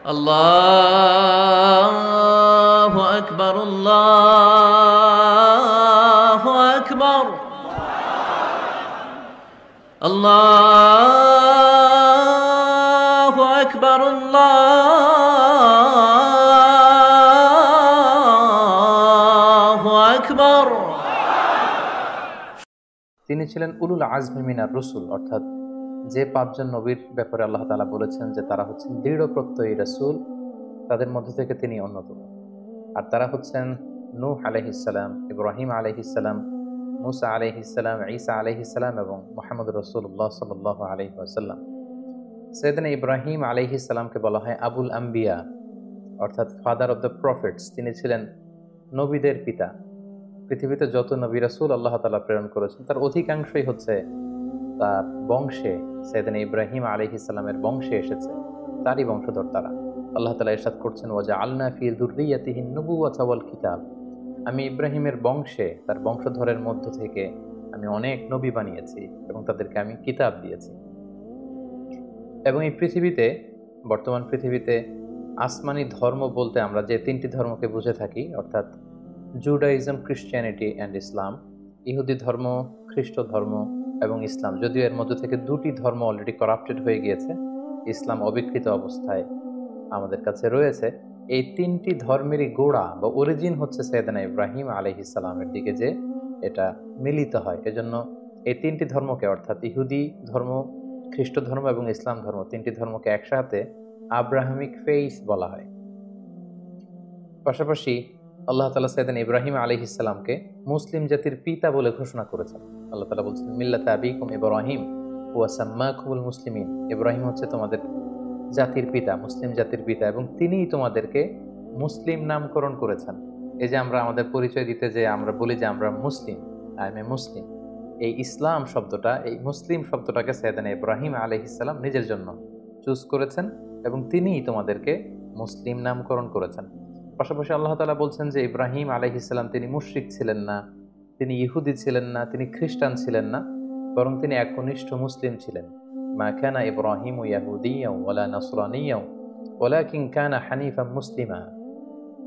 الله أكبر الله أكبر الله أكبر الله أكبر। তিনি ছিলেন উলুল আজমি মিনার রসুল, অর্থাৎ যে পাঁচজন নবীর ব্যাপারে আল্লাহ তাআলা বলেছেন যে তারা হচ্ছেন দৃঢ় প্রত্যয়ী রাসূল, তাদের মধ্যে থেকে তিনি অন্যতম। আর তারা হচ্ছেন নূহ আলাইহিস সালাম, ইব্রাহিম আলাইহিস সালাম, মুসা আলাইহিস সালাম, ঈসা আলাইহিস সালাম এবং মুহাম্মদ রাসূলুল্লাহ সাল্লাল্লাহু আলাইহি ওয়াসাল্লাম। সাইয়েদনা ইব্রাহিম আলাইহিস সালামকে বলা হয় আবুল আম্বিয়া, অর্থাৎ ফাদার অফ দ্য প্রফেটস। তিনি ছিলেন নবীদের পিতা। পৃথিবীতে যত নবী রাসূল আল্লাহ তাআলা প্রেরণ করেছেন তার অধিকাংশই হচ্ছে তার বংশে, সাইয়েদনা ইব্রাহিম আলাইহিস সালামের বংশে এসেছে, তারই বংশধর তারা। আল্লাহ তাআলা ইরশাদ করছেন, ওয়াজআলনা ফি যুররিয়াতিহিন নুবুওয়াতা ওয়াল কিতাব। আমি ইব্রাহিমের বংশে, তার বংশধরের মধ্য থেকে আমি অনেক নবী বানিয়েছি এবং তাদেরকে আমি কিতাব দিয়েছি। এবং এই পৃথিবীতে, বর্তমান পৃথিবীতে আসমানি ধর্ম বলতে আমরা যে তিনটি ধর্মকে বুঝে থাকি, অর্থাৎ জুডাইজম, ক্রিশ্চিয়ানিটি অ্যান্ড ইসলাম, ইহুদি ধর্ম, খ্রিস্ট ধর্ম এবং ইসলাম, যদিও এর মধ্যে থেকে দুটি ধর্ম অলরেডি করাপ্টেড হয়ে গিয়েছে, ইসলাম অবিকৃত অবস্থায় আমাদের কাছে রয়েছে। এই তিনটি ধর্মেরই গোড়া বা অরিজিন হচ্ছে সাইয়েদনা ইব্রাহিম আলাইহিস সালামের দিকে যে এটা মিলিত হয়। এজন্য এই তিনটি ধর্মকে, অর্থাৎ ইহুদি ধর্ম, খ্রিস্ট ধর্ম এবং ইসলাম ধর্ম, তিনটি ধর্মকে একসাথে আব্রাহামিক ফেইথ বলা হয়। পাশাপাশি আল্লাহ তাআলা সাইয়েদনা ইব্রাহিম আলাইহিস সালামকে মুসলিম জাতির পিতা বলে ঘোষণা করেছেন। আল্লাহ তাআলা বলছেন, মিল্লাতা আবিকুম ইব্রাহিম ওয়া সাম্মাকুমুল মুসলিমিন। ইব্রাহিম হচ্ছে তোমাদের জাতির পিতা, মুসলিম জাতির পিতা, এবং তিনিই তোমাদেরকে মুসলিম নামকরণ করেছেন। এই যে আমরা আমাদের পরিচয় দিতে যে আমরা বলি যে আমরা মুসলিম, আই এম এ মুসলিম, এই ইসলাম শব্দটা, এই মুসলিম শব্দটাকে সাইয়েদনা ইব্রাহিম আলাইহিস সালাম নিজের জন্য চুজ করেছেন এবং তিনিই তোমাদেরকে মুসলিম নামকরণ করেছেন। পাশাপাশি আল্লাহ তাআলা বলছেন যে ইব্রাহিম আলাইহিস সালাম তিনি মুশরিক ছিলেন না, তিনি ইহুদি ছিলেন না, তিনি খ্রিস্টান ছিলেন না, বরং তিনি একনিষ্ঠ মুসলিম ছিলেন। মা কানা ইব্রাহিমু ইয়াহুদিয়্যান ওয়ালা নাসরানিয়্যান ওয়ালাকিন কানা হানিফান মুসলিমা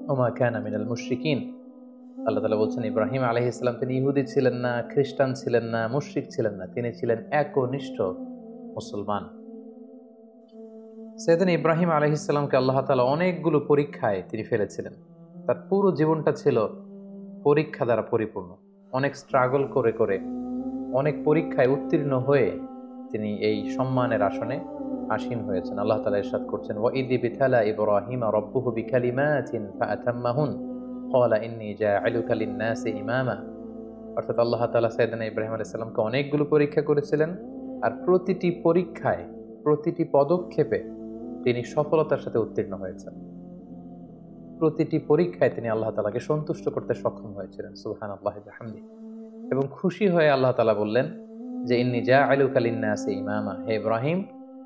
ওয়া মা কানা মিনাল মুশরিকিন। আল্লাহ তাআলা বলছেন ইব্রাহিম আলাইহিস সালাম তিনি ইহুদি ছিলেন না, খ্রিস্টান ছিলেন না, মুশরিক ছিলেন না, তিনি ছিলেন একনিষ্ঠ মুসলমান। সাইয়েদনা ইব্রাহিম আলাইহিস সালামকে আল্লাহ তাআলা অনেকগুলো পরীক্ষায় তিনি ফেলেছিলেন। তার পুরো জীবনটা ছিল পরীক্ষা দ্বারা পরিপূর্ণ। অনেক স্ট্রাগল করে করে, অনেক পরীক্ষায় উত্তীর্ণ হয়ে তিনি এই সম্মানের আসনে আসীন হয়েছেন। আল্লাহ তাআলা ইরশাদ করছেন, ওয়া ইয বিতালা ইব্রাহিমা রাব্বুহু বিকালিমাতিন ফাআতাম্মাহুন ক্বালা ইন্নী জা'iলুকা লিন-নাসি ইমামা। অর্থাৎ আল্লাহ তাআলা সাইয়েদনা ইব্রাহিম আলাইহিস সালামকে অনেকগুলো পরীক্ষা করেছিলেন, আর প্রতিটি পরীক্ষায়, প্রতিটি পদক্ষেপে তিনি সফলতার সাথে উত্তীর্ণ হয়েছেন। প্রতিটি পরীক্ষায় তিনি আল্লাহ তাআলাকে সন্তুষ্ট করতে সক্ষম হয়েছিলেন। সুবহানাল্লাহি ওয়া বিহামদিহি। এবং খুশি হয়ে আল্লাহ তাআলা বললেন যে ইন্নী জা'iলুকা লিন-নাসি ইমামা, হে Ibrahim,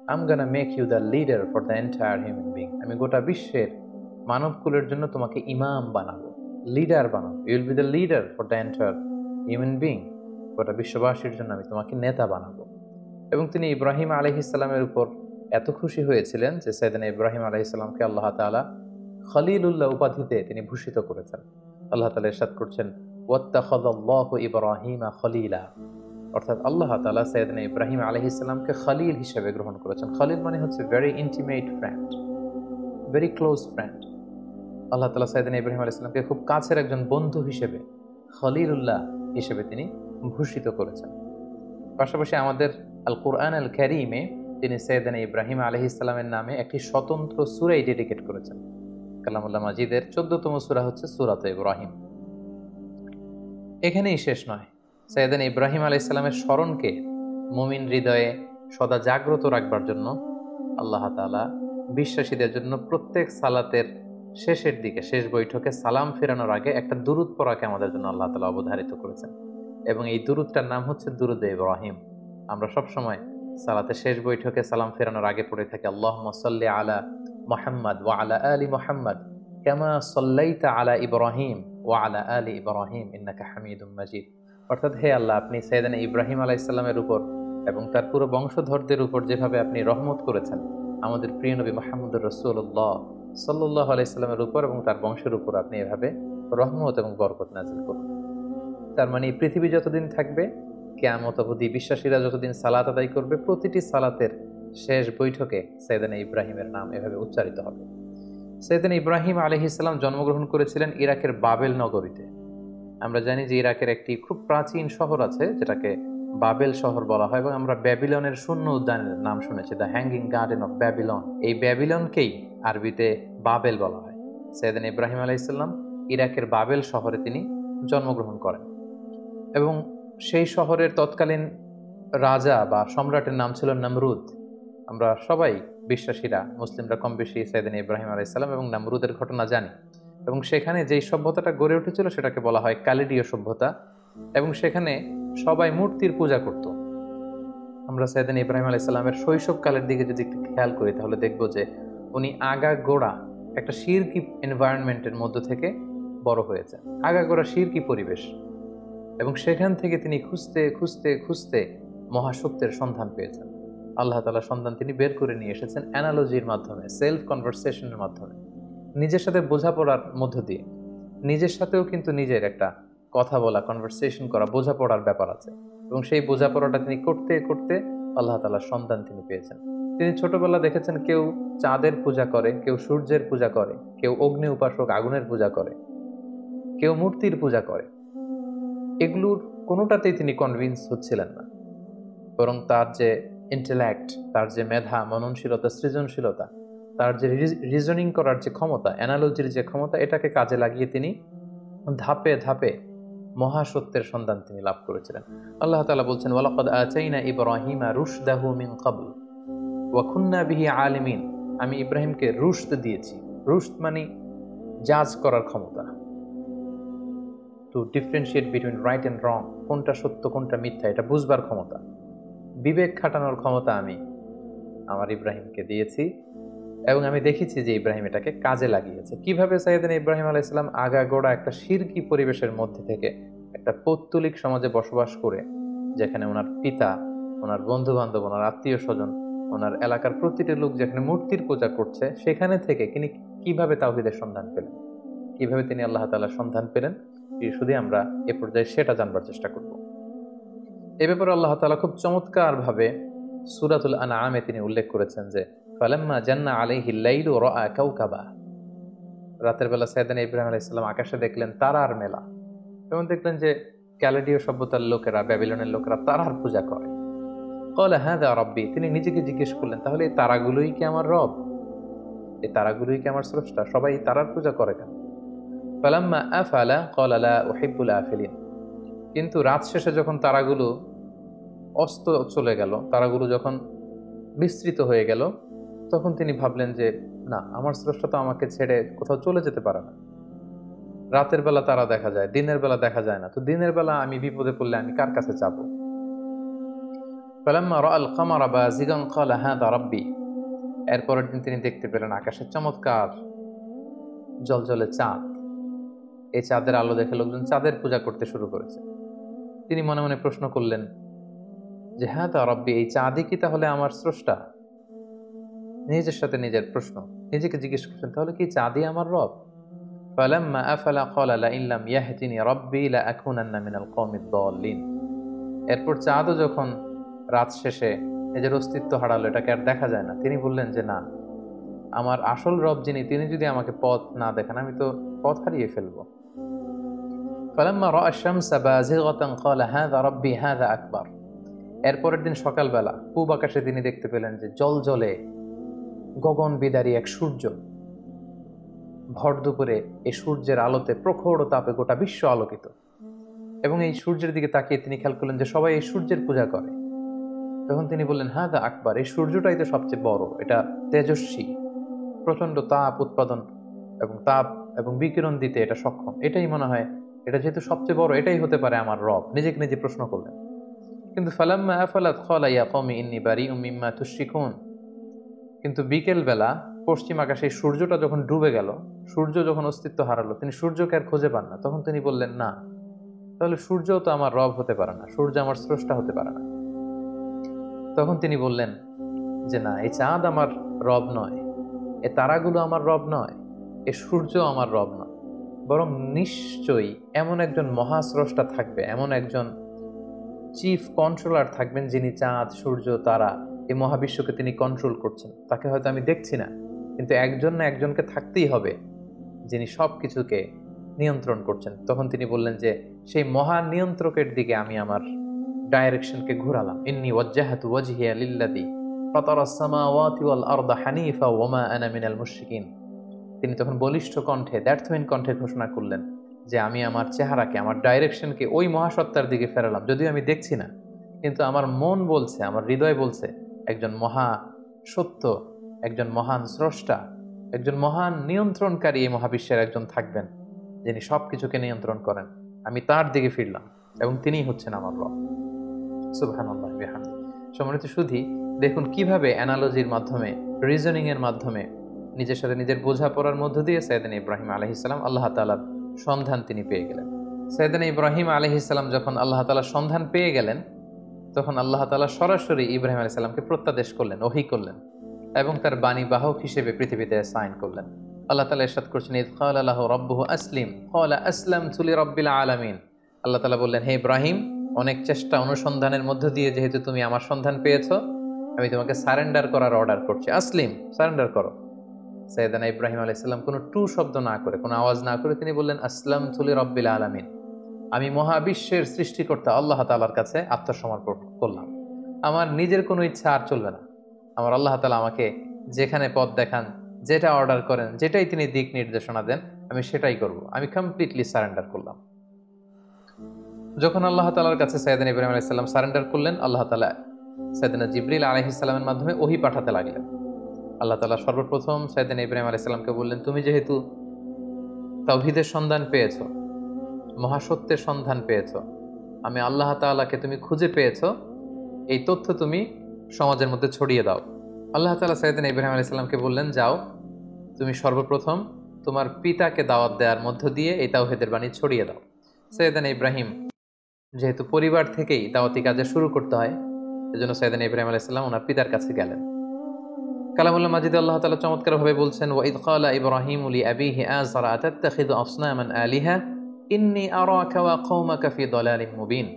I am gonna make you the leader for the entire human being. আমি গোটা বিশ্বের মানবকুলের জন্য তোমাকে ইমাম বানাবো, লিডার বানাবো। You will be the leader for the entire human being. গোটা বিশ্ববাসীর জন্য আমি তোমাকে নেতা বানাবো। এবং তিনি ইব্রাহিম আলাইহিস সালামের উপর এত খুশি হয়েছিলেন যে সাইয়েদনা ইব্রাহিম আলাইহিস সালামকে আল্লাহ তাআলা খলিলুল্লাহ উপাধিতে তিনি ভূষিত করেছেন। আল্লাহ তাআলা ইরশাদ করছেন, ওয়াত্তাখাযাল্লাহু ইব্রাহিমা খলিলা। অর্থাৎ আল্লাহ তাআলা সাইয়েদনা ইব্রাহিম আলাইহিস সালামকে খলিল হিসেবে গ্রহণ করেছেন। খলিল মানে হচ্ছে very intimate friend, very close friend. Allah তাআলা সাইয়েদনা ইব্রাহিম আলাইহিস সালামকে খুব কাছের একজন বন্ধু হিসেবে, খলিলুল্লাহ হিসেবে তিনি ভূষিত করেছেন। পাশাপাশি আমাদের আল কুরআন আল কারীমে তিনি সাইয়েদনা ইব্রাহিম আলাইহিস সালামের নামে একটি স্বতন্ত্র সূরাই ডেডিকেট করেছেন। কালামুল্লাহ মাজিদের 14তম সূরা হচ্ছে সূরাত ইব্রাহিম। এখানেই শেষ নয়, সাইয়েদনা ইব্রাহিম আলাইহিস সালামের স্মরণকে মুমিন হৃদয়ে সদা জাগ্রত রাখবার জন্য আল্লাহ তাআলা বিশ্বাসীদের জন্য প্রত্যেক সালাতের শেষের দিকে, শেষ বৈঠকে সালাম ফেরানোর আগে একটা দুরূদ পড়াকে আমাদের জন্য আল্লাহ তাআলা অবধারিত করেছেন। এবং এই দুরূদটার নাম হচ্ছে দুরূদে ইব্রাহিম। আমরা সব সময় সালাতের শেষ বৈঠকে সালাম ফেরানোর আগে পড়ে থাকি, আল্লাহুম্মা সাল্লি আলা মুহাম্মাদ ওয়া আলা আলি মুহাম্মাদ কামা সাল্লাইতা আলা ইব্রাহিম ওয়া আলা আলি ইব্রাহিম ইন্নাকা হামিদুম মাজিদ। অর্থাৎ হে আল্লাহ, আপনি সাইয়েদনা ইব্রাহিম আলাইহিস সালামের উপর এবং তার পুরো বংশধরদের উপর যেভাবে আপনি রহমত করেছেন, আমাদের প্রিয় নবী মুহাম্মদুর রাসূলুল্লাহ সাল্লাল্লাহু আলাইহি সাল্লামের উপর এবং তার বংশের উপর আপনি এভাবে রহমত এবং বরকত নাযিল করুন। তার মানে এই পৃথিবী যতদিন থাকবে, কিয়ামত অবধি বিশ্বাসীরা যতদিন সালাত আদায় করবে, প্রতিটি সালাতের শেষ বৈঠকে সাইয়েদনা ইব্রাহিমের নাম এভাবে উচ্চারিত হবে। সাইয়েদনা ইব্রাহিম আলাইহিস সালাম জন্মগ্রহণ করেছিলেন ইরাকের বাবেল নগরীতে। আমরা জানি যে ইরাকের একটি খুব প্রাচীন শহর আছে যেটাকে বাবেল শহর বলা হয়, এবং আমরা ব্যাবিলনের শূন্য উদ্যানের নাম শুনেছি, the hanging garden of Babylon. এই ব্যাবিলনকেই আরবিতে বাবেল বলা হয়। সাইয়েদনা ইব্রাহিম আলাইহিস সালাম ইরাকের বাবেল শহরে তিনি জন্মগ্রহণ করেন, এবং সেই শহরের তৎকালীন রাজা বা সম্রাটের নাম ছিল নমরুদ। আমরা সবাই বিশ্বাসীরা, মুসলিমরা কম বেশি সাইয়েদনা ইব্রাহিম আলাইহিস সালাম এবং নমরুদের ঘটনা জানি, এবং সেখানে যেই সভ্যতাটা গড়ে উঠেছিল সেটাকে বলা হয় কালিডীয় সভ্যতা, এবং সেখানে সবাই মূর্তির পূজা করত। আমরা সাইয়েদনা ইব্রাহিম আলাইহিস সালামের শৈশবকালের দিকে যদি একটু খেয়াল করি তাহলে দেখব যে উনি আগাগোড়া একটা শিরকি এনভায়রনমেন্টের মধ্য থেকে বড় হয়েছেন, আগাগোড়া শিরকি পরিবেশ, এবং সেখান থেকে তিনি খুঁজতে খুঁজতে খুঁজতে মহাসত্যের সন্ধান পেয়েছেন। আল্লাহ তাআলা সন্ধান তিনি বের করে নিয়ে এসেছেন অ্যানালজির মাধ্যমে, সেলফ কনভারসেশনের মাধ্যমে, নিজের সাথে বোঝাপড়ার মধ্য দিয়ে। নিজের সাথেও কিন্তু নিজের একটা কথা বলা, কনভারসেশন করা, বোঝাপড়ার ব্যাপার আছে, এবং সেই বোঝাপড়াটা তিনি করতে করতে আল্লাহ তাআলার সন্ধান তিনি পেয়েছেন। তিনি ছোটবেলা দেখেছেন কেউ চাঁদের পূজা করে, কেউ সূর্যের পূজা করে, কেউ অগ্নি উপাসক আগুনের পূজা করে, কেউ মূর্তির পূজা করে। এগুলোর কোনোটাতেই তিনি কনভিন্স হচ্ছিলেন না, বরং তার যে ইন্টেলেক্ট, তার যে মেধা, মননশীলতা, সৃজনশীলতা, তার যে রিজনিং করার যে ক্ষমতা, অ্যানালজির যে ক্ষমতা, এটাকে কাজে লাগিয়ে তিনি ধাপে ধাপে মহাসত্যের সন্ধান তিনি লাভ করেছিলেন। আল্লাহ তাআলা বলছেন, ওয়ালাকাদ আতাইনা ইব্রাহিমা রুশদাহু মিন ক্বাবল ওয়া কুন্না বিহি আলিমিন। আমি ইব্রাহিমকে রুশদ দিয়েছি। রুশদ মানে জাজ করার ক্ষমতা, two differentiate between right and রং, কোনটা সত্য কোনটা মিথ্যা এটা বুঝবার ক্ষমতা, বিবেক খাটানোর ক্ষমতা আমি আমার ইব্রাহিমকে দিয়েছি, এবং আমি দেখেছি যে ইব্রাহিম এটাকে কাজে লাগিয়েছে। কিভাবে সাইয়েদনা ইব্রাহিম আলাইহিস সালাম আগাগোড়া একটা শিরকি পরিবেশের মধ্যে থেকে একটা পৌত্তলিক সমাজে বসবাস করে, যেখানে ওনার পিতা, ওনার বন্ধু বান্ধব, ওনার আত্মীয় স্বজন, ওনার এলাকার প্রতিটি লোক যেখানে মূর্তির পূজা করছে, সেখানে থেকে তিনি কিভাবে তাওহীদের সন্ধান পেলেন, কিভাবে তিনি আল্লাহ তাআলার সন্ধান পেলেন, শুধু আমরা এ পর্যায়ে সেটা জানবার চেষ্টা করব। এ ব্যাপারে আল্লাহ তাআলা খুব চমৎকার ভাবে সূরাতুল আনআমে তিনি উল্লেখ করেছেন যে ফালাম্মা জান্না আলাইহিল লাইলু রাআ কাওকাবা। রাতের বেলা সাইয়েদনা ইব্রাহিম আলাইহিস সালাম আকাশে দেখলেন তারার মেলা, এবং দেখলেন যে ক্যালেডীয় সভ্যতার লোকেরা, ব্যাবিলনের লোকেরা তারার পূজা করে। ক্বালা হাযা রাব্বি, তিনি নিজেকে জিজ্ঞেস করলেন, তাহলে এই তারাগুলোই কি আমার রব? এই তারাগুলোই কি আমার স্রষ্টা? সবাই এই তারার পূজা করে কেন? ফালাম্মা আফালা ক্বালা লা উহিব্বুল আফিলিন। কিন্তু রাত শেষে যখন তারাগুলো অস্ত চলে গেল, তারাগুলো যখন বিস্তৃত হয়ে গেল, তখন তিনি ভাবলেন যে না, আমার স্রষ্টা তো আমাকে ছেড়ে কোথাও চলে যেতে পারে না। রাতের বেলা তারা দেখা যায়, দিনের বেলা দেখা যায় না, তো দিনের বেলা আমি বিপদে পড়লে আমি কার কাছে যাব? ফালাম্মা রাআল কামারা বাযিগান ক্বালা হাযা রাব্বি। এরপরের দিন তিনি দেখতে পেলেন আকাশে চমৎকার জলজলে চাঁদ। এই চাঁদের আলো দেখে লোকজন চাঁদের পূজা করতে শুরু করেছে। তিনি মনে মনে প্রশ্ন করলেন যে হাযা রাব্বি, এই চাঁদই কি তাহলে আমার স্রষ্টা? নিজের সাথে নিজের প্রশ্ন, নিজেকে জিজ্ঞেস করছেন, তাহলে কি চাঁদই আমার রব? ফালাম্মা আফালা ক্বালা লাইন লাম ইয়াহদিনি রাব্বি লাআকুনান্না মিনাল কওমিদ দাল্লিন। এরপর চাঁদও যখন রাত শেষে নিজের অস্তিত্ব হারালো, এটাকে আর দেখা যায় না, তিনি বললেন যে না, আমার আসল রব যিনি, তিনি যদি আমাকে পথ না দেখান, আমি তো পথ হারিয়ে ফেলবো। ফালাম্মা রাআ আশ-শামসা বাযিগাতান ক্বালা হাযা রাব্বি হাযা আকবার। এরপরের দিন সকালবেলা পূব আকাশে তিনি দেখতে পেলেন যে জলজলে গগন বিদারী এক সূর্য। ভর দুপুরে এই সূর্যের আলোতে প্রখর তাপে গোটা বিশ্ব আলোকিত, এবং এই সূর্যের দিকে তাকিয়ে তিনি খেয়াল করলেন যে সবাই এই সূর্যের পূজা করে। তখন তিনি বললেন হাযা আকবার, এই সূর্যটাই তো সবচেয়ে বড়, এটা তেজস্বী, প্রচন্ড তাপ উৎপাদন এবং তাপ এবং বিকিরণ দিতে এটা সক্ষম, এটাই মনে হয়, এটা যেহেতু সবচেয়ে বড়, এটাই হতে পারে আমার রব। নিজেকে নিজে প্রশ্ন করলেন। কিন্তু ফালাম্মা আফালাত ক্বালা ইয়া কওমি ইন্নী বারিউম মিম্মা তুশরিকুন। কিন্তু বিকেল বেলা পশ্চিম আকাশে সূর্যটা যখন ডুবে গেল, সূর্য যখন অস্তিত্ব হারালো, তিনি সূর্যকে আর খুঁজে পান না। তখন তিনি বললেন না, তাহলে সূর্যও তো আমার রব হতে পারে না, সূর্য আমার স্রষ্টা হতে পারে না। তখন তিনি বললেন যে না, এই চাঁদ আমার রব নয়, এ তারাগুলো আমার রব নয়, এ সূর্য আমার রব নয়, বরং নিশ্চয়ই এমন একজন মহাস্রষ্টা থাকবে, এমন একজন চিফ কন্ট্রোলার থাকবেন যিনি চাঁদ, সূর্য, তারা, এই মহাবিশ্বকে তিনি কন্ট্রোল করছেন। তাকে হয়তো আমি দেখছি না, কিন্তু একজন না একজনকে থাকতেই হবে যিনি সব কিছুকে নিয়ন্ত্রণ করছেন। তখন তিনি বললেন যে সেই মহান নিয়ন্ত্রকের দিকে আমি আমার ডাইরেকশনকে ঘোরালাম। ইন্নী ওয়াজ্জাহাতু ওয়াজহিয়া লিল্লাযী ফাতারাস সামাওয়াতি ওয়াল আরদা হানিফা ওয়া মা আনা মিনাল মুশরিকিন। তিনি তখন বলিষ্ঠ কণ্ঠে, দ্ব্যর্থহীন কণ্ঠে ঘোষণা করলেন যে আমি আমার চেহারাকে, আমার ডাইরেকশনকে ওই মহাসত্তার দিকে ফেরালাম। যদিও আমি দেখছি না, কিন্তু আমার মন বলছে, আমার হৃদয় বলছে একজন মহা সত্য, একজন মহান স্রষ্টা, একজন মহান নিয়ন্ত্রণকারী এই মহাবিশ্বের একজন থাকবেন যিনি সব কিছুকে নিয়ন্ত্রণ করেন। আমি তার দিকে ফিরলাম এবং তিনিই হচ্ছেন আমার রব। সুবহানাল্লাহি ওয়া বিহামদিহি। সম্মানিত সুধী, দেখুন কিভাবে অ্যানালজির মাধ্যমে, রিজনিং এর মাধ্যমে, নিজের সাথে নিজের বোঝাপড়ার মধ্য দিয়ে সাইয়েদনা ইব্রাহিম আলাইহিস সালাম আল্লাহ তাআলার সন্ধান তিনি পেয়ে গেলেন। সাইয়েদনা ইব্রাহিম আলাইহিস সালাম যখন আল্লাহ তাআলার সন্ধান পেয়ে গেলেন, তখন আল্লাহ তাআলা সরাসরি ইব্রাহিম আলাইহিস সালামকে প্রত্যাদেশ করলেন, ওহী করলেন এবং তার বাণী বাহক হিসেবে পৃথিবীতে সাইন করলেন। আল্লাহ তাআলা ইরশাদ করছেন, ইয ক্বালা লাহু রাব্বুহু আসলিম ক্বালা আসলামতু লিরাব্বিল আলামিন। আল্লাহ তাআলা বললেন, হে ইব্রাহিম, অনেক চেষ্টা অনুসন্ধানের মধ্য দিয়ে যেহেতু তুমি আমার সন্ধান পেয়েছো, আমি তোমাকে সারেন্ডার করার অর্ডার করছি। আসলিম, সারেন্ডার করো। সাইয়েদনা ইব্রাহিম আলাইহিস সালাম কোনো টু শব্দ না করে, কোনো আওয়াজ না করে তিনি বললেন, আসলামতু লিরাব্বিল আলামিন, আমি মহাবিশ্বের সৃষ্টিকর্তা আল্লাহ তাআলার কাছে আত্মসমর্পণ করলাম। আমার নিজের কোনো ইচ্ছা আর চলবে না। আমার আল্লাহ তাআলা আমাকে যেখানে পথ দেখান, যেটা অর্ডার করেন, যেটাই তিনি দিক নির্দেশনা দেন, আমি সেটাই করব। আমি কমপ্লিটলি সারেন্ডার করলাম। যখন আল্লাহ তাআলার কাছে সাইয়েদনা ইব্রাহিম আলাইহিস সালাম সারেন্ডার করলেন, আল্লাহ তাআলা সাইয়েদনা জিবরিল আলাইহিস সালামের মাধ্যমে ওহী পাঠাতে লাগলেন। আল্লাহ তাআলা সর্বপ্রথম সাইয়েদনা ইব্রাহিম আলাইহিস সালামকে বললেন, তুমি যেহেতু তাওহীদের সন্ধান পেয়েছো, মহাসত্যের সন্ধান পেয়েছো, আমি আল্লাহ তাআলাকে তুমি খুঁজে পেয়েছো, এই তথ্য তুমি সমাজের মধ্যে ছড়িয়ে দাও। আল্লাহ তাআলা সাইয়েদনা ইব্রাহিম আলাইহিস সালামকে বললেন, যাও, তুমি সর্বপ্রথম তোমার পিতাকে দাওয়াত দেওয়ার মধ্য দিয়ে এই তাওহীদের বাণী ছড়িয়ে দাও। সাইয়েদনা ইব্রাহিম যেহেতু পরিবার থেকেই দাওয়াতি কাজে শুরু করতে হয়, এজন্য সাইয়েদনা ইব্রাহিম আলাইহিস সালাম ওনার পিতার কাছে গেলেন। কালামুল্লাহ মাজিদে আল্লাহ তাআলা চমৎকারভাবে বলছেন, ওয়া ইয ক্বালা ইব্রাহিমু লিআবিহি আযরা আতাত্তাখিযু আসনামান আলিহা ইন্নী আরাকা ওয়া কওমাকা ফি দালালিম মুবিন।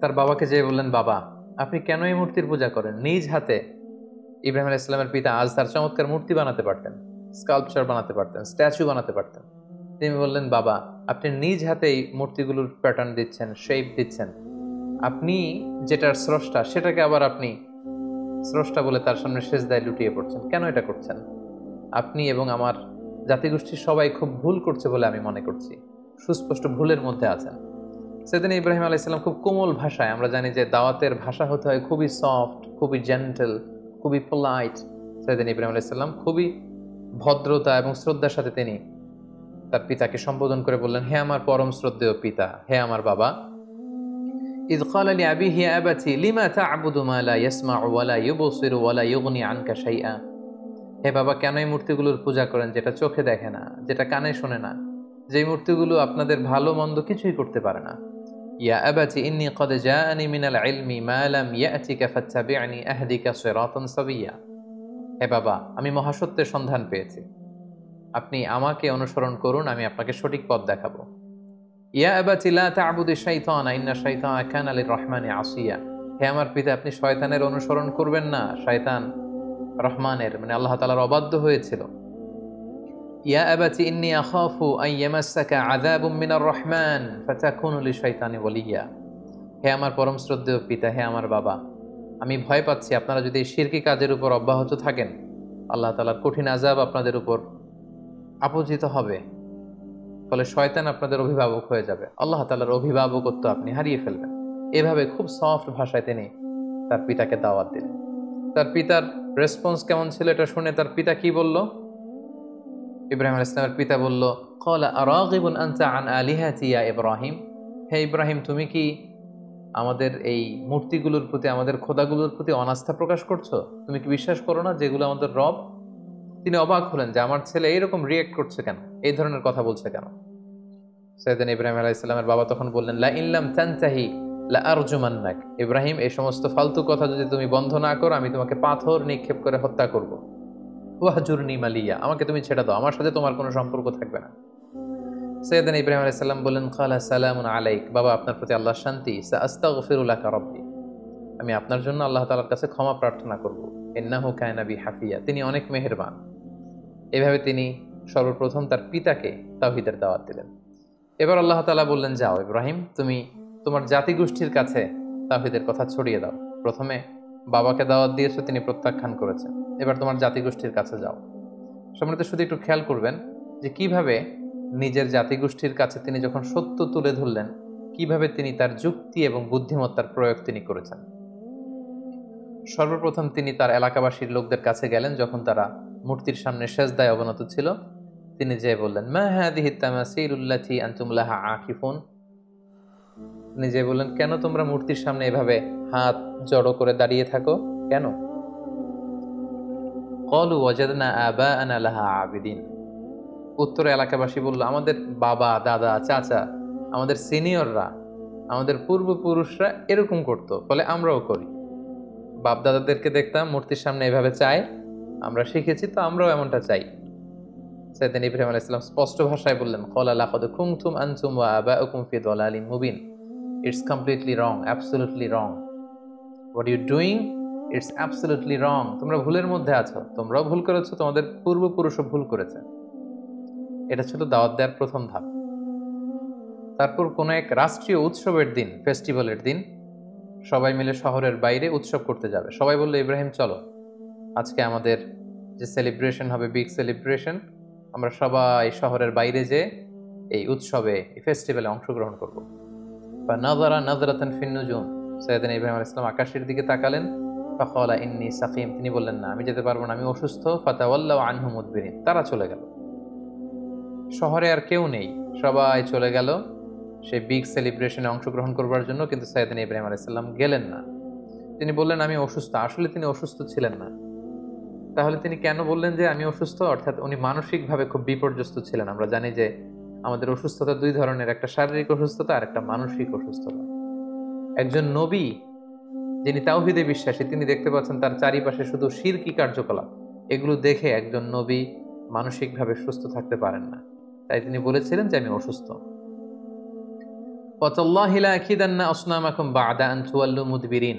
তার বাবাকে যেয়ে বললেন, বাবা, আপনি কেন এই মূর্তির পূজা করেন? নিজ হাতে ইব্রাহিম আলাইহিস সালামের পিতা আজহার চমৎকার মূর্তি বানাতে পারতেন, স্কাল্পচার বানাতে পারতেন, স্ট্যাচু বানাতে পারতেন। তিনি বললেন, বাবা, আপনি নিজ হাতে এই মূর্তিগুলোর প্যাটার্ন দিচ্ছেন, শেপ দিচ্ছেন, আপনি যেটার স্রষ্টা সেটাকে আবার আপনি স্রষ্টা বলে তার সামনে সেজদায় লুটিয়ে পড়ছেন। কেন এটা করছেন? আপনি এবং আমার জাতিগোষ্ঠীর সবাই খুব ভুল করছে বলে আমি মনে করছি, সুস্পষ্ট ভুলের মধ্যে আছেন। সাইয়েদনা ইব্রাহিম আলাইহিস সালাম খুব কোমল ভাষায়, আমরা জানি যে দাওয়াতের ভাষা হতে হয় খুবই সফট, খুবই জেন্টল, খুবই পোলাইট। সাইয়েদনা ইব্রাহিম আলাইহিস সালাম খুবই ভদ্রতা এবং শ্রদ্ধার সাথে তিনি তার পিতাকে সম্বোধন করে বললেন, হে আমার পরম শ্রদ্ধেয় পিতা, হে আমার বাবা। ইয ক্বালা লিআবিহি ইয়া আবাতি লিমা তা'বুদু মা লা ইয়াসমা'ু ওয়া লা ইউবসিরু ওয়া লা ইউগনি আনকা শাইআ। হে বাবা, কেন এই মূর্তিগুলোর পূজা করেন যেটা চোখে দেখে না, যেটা কানে শোনে না, যেই মূর্তিগুলো আপনাদের ভালো মন্দ কিছুই করতে পারে না। ইয়া আবাতি ইন্নী ক্বাদ জাআনি মিনাল ইলমি মা লাম ইয়াতিকা ফাত্তাবি'নি আহদিকা সিরাতান সাবিয়্যা। হে বাবা, আমি মহাসত্যের সন্ধান পেয়েছি, আপনি আমাকে অনুসরণ করুন, আমি আপনাকে সঠিক পথ দেখাবো। ইয়া আবাতি লা তা'বুদিশ শাইতানা ইন্না শাইতানা কানা লির-রাহমানি আসিয়া। হে আমার পিতা, আপনি শয়তানের অনুসরণ করবেন না, শয়তান রহমানের মানে আল্লাহ তাআলার অবাধ্য হয়েছিল। ইয়া আবাতি ইন্নী আখাফু আন ইয়ামাসসাকা আযাবুম মিনার রহমান ফাতাকুনু লিশ-শাইতানি ওয়ালিয়্যা। হে আমার পরম শ্রদ্ধেয় পিতা, হে আমার বাবা, আমি ভয় পাচ্ছি আপনারা যদি শিরকি কাজের উপর অব্যাহত থাকেন, আল্লাহ তাআলার কঠিন আযাব আপনাদের উপর আপতিত হবে, ফলে শয়তান আপনাদের অভিভাবক হয়ে যাবে, আল্লাহ তাআলার অভিভাবকত্ব আপনি হারিয়ে ফেলবেন। এভাবে খুব সফট ভাষায় তিনি তার পিতাকে দাওয়াত দিলেন। তার পিতার রেসপন্স কেমন ছিল এটা শুনে তার পিতা কি বলল? ইব্রাহিম আলাইহিস সালামের পিতা বলল, ক্বালা আরাগিবুন আনতা আন আলিহাতি ইয়া ইব্রাহিম। হে ইব্রাহিম, তুমি কি আমাদের এই মূর্তিগুলোর প্রতি, আমাদের খোদাগুলোর প্রতি অনাস্থা প্রকাশ করছো? তুমি কি বিশ্বাস করো না যেগুলো আমাদের রব? তিনি অবাক হলেন যে আমার ছেলে এইরকম রিয়েক্ট করছে কেন, এই ধরনের কথা বলছে কেন। সাইয়েদনা ইব্রাহিম আলাইহিস সালামের বাবা তখন বললেন, লা ইল্লাম তানতাহি লা আরজুমান্নাক, ইব্রাহিম এই সমস্ত ফালতু কথা যদি তুমি বন্ধ না করো আমি তোমাকে পাথর নিক্ষেপ করে হত্যা করব। ওয়াহজুরনি মালিয়া, আমাকে তুমি ছেড়ে দাও, আমার সাথে তোমার কোনো সম্পর্ক থাকবে না। সাইয়েদনা ইব্রাহিম আলাইহিস সালাম বললেন, ক্বালা সালামুন আলাইক, বাবা আপনার প্রতি আল্লাহর শান্তি। সাআস্তাগফিরু লাকা রাব্বি, আমি আপনার জন্য আল্লাহ তাআলার কাছে ক্ষমা প্রার্থনা করব। ইন্নাহু কানা বি হাফিয়া, তিনি অনেক মেহেরবান। এভাবে তিনি সর্বপ্রথম তার পিতাকে তাওহীদের দাওয়াত দিলেন। এবার আল্লাহ তাআলা বললেন, যাও ইব্রাহিম, তুমি তোমার জাতিগোষ্ঠীর কাছে তাওহীদের কথা ছড়িয়ে দাও। প্রথমে বাবাকে দাওয়াত দিয়েছো, তিনি প্রত্যাখ্যান করেছেন, এবার তোমার জাতিগোষ্ঠীর কাছে যাও। সম্মানিত শুধু একটু খেয়াল করবেন যে কিভাবে নিজের জাতিগোষ্ঠীর কাছে তিনি যখন সত্য তুলে ধরলেন, কিভাবে তিনি তার যুক্তি এবং বুদ্ধিমত্তার প্রয়োগ তিনি করেছেন। সর্বপ্রথম তিনি তার এলাকাবাসীর লোকদের কাছে গেলেন যখন তারা মূর্তির সামনে সেজদায় অবনত ছিল। তিনি যেয়ে বললেন, মা হাদিহি তামাসিলুল্লাতি আনতুম লাহা আকিফুন, তিনি যেয়ে বললেন, কেন তোমরা মূর্তির সামনে এভাবে হাত জড়ো করে দাঁড়িয়ে থাকো কেন? ক্বালু ওয়াজাদনা আবাআনা লাহা আবিদিন, উত্তরে এলাকাবাসী বলল, আমাদের বাবা দাদা চাচা, আমাদের সিনিয়ররা, আমাদের পূর্বপুরুষরা এরকম করত, ফলে আমরাও করি। বাপ দাদাদেরকে দেখতাম মূর্তির সামনে এভাবে চায়, আমরা শিখেছি, তো আমরাও এমনটা চাই। সাইয়েদনা ইব্রাহিম আলাইহিস সালাম স্পষ্ট ভাষায় বললেন, ক্বালা লাকাদ কুনতুম আনতুম ওয়া আবাউকুম ফি দালালিন মুবিন, it's completely wrong, absolutely wrong. What you doing, it's absolutely wrong. তোমরা ভুলের মধ্যে আছো, তোমরাও ভুল করেছো, তোমাদের পূর্বপুরুষও ভুল করেছে। এটা ছিল দাওয়াত দেওয়ার প্রথম ধাপ। তারপর কোনো এক রাষ্ট্রীয় উৎসবের দিন, ফেস্টিভ্যালের দিন, সবাই মিলে শহরের বাইরে উৎসব করতে যাবে। সবাই বললো, ইব্রাহিম চলো, আজকে আমাদের যে সেলিব্রেশন হবে, বিগ সেলিব্রেশন, আমরা সবাই শহরের বাইরে যে এই উৎসবে, এই ফেস্টিভ্যালে অংশগ্রহণ করব। বা নাযারা নাযরাতান ফিন নুজুম, সাইয়েদনা ইব্রাহিম আলাইহিস সালাম আকাশের দিকে তাকালেন। ফাকালা ইন্নী সাকিম, তিনি বললেন, না আমি যেতে পারবো না, আমি অসুস্থ। ফাতাওয়াল্লাউ আনহু মুদবিরিন, তারা চলে গেল। শহরে আর কেউ নেই, সবাই চলে গেল সেই বিগ সেলিব্রেশনে অংশগ্রহণ করবার জন্য, কিন্তু সাইয়েদনা ইব্রাহিম আলাইহিস সালাম গেলেন না। তিনি বললেন, আমি অসুস্থ। আসলে তিনি অসুস্থ ছিলেন না। তাহলে তিনি কেন বললেন যে আমি অসুস্থ? অর্থাৎ উনি মানসিকভাবে খুব বিপর্যস্ত ছিলেন। আমরা জানি যে আমাদের অসুস্থতা দুই ধরনের, একটা শারীরিক অসুস্থতা আর একটা মানসিক অসুস্থতা। একজন নবী যিনি তাওহীদে বিশ্বাসী, তিনি দেখতে পাচ্ছেন তার চারিপাশে শুধু শিরকি কার্যকলাপ, এগুলো দেখে একজন নবী মানসিকভাবে সুস্থ থাকতে পারেন না। তাই তিনি বলেছিলেন যে আমি অসুস্থ। ওয়াতাল্লাহি লা আকিদান্না আসনামাকুম বা'দা আন তুওয়াল্লু মুদবিরিন,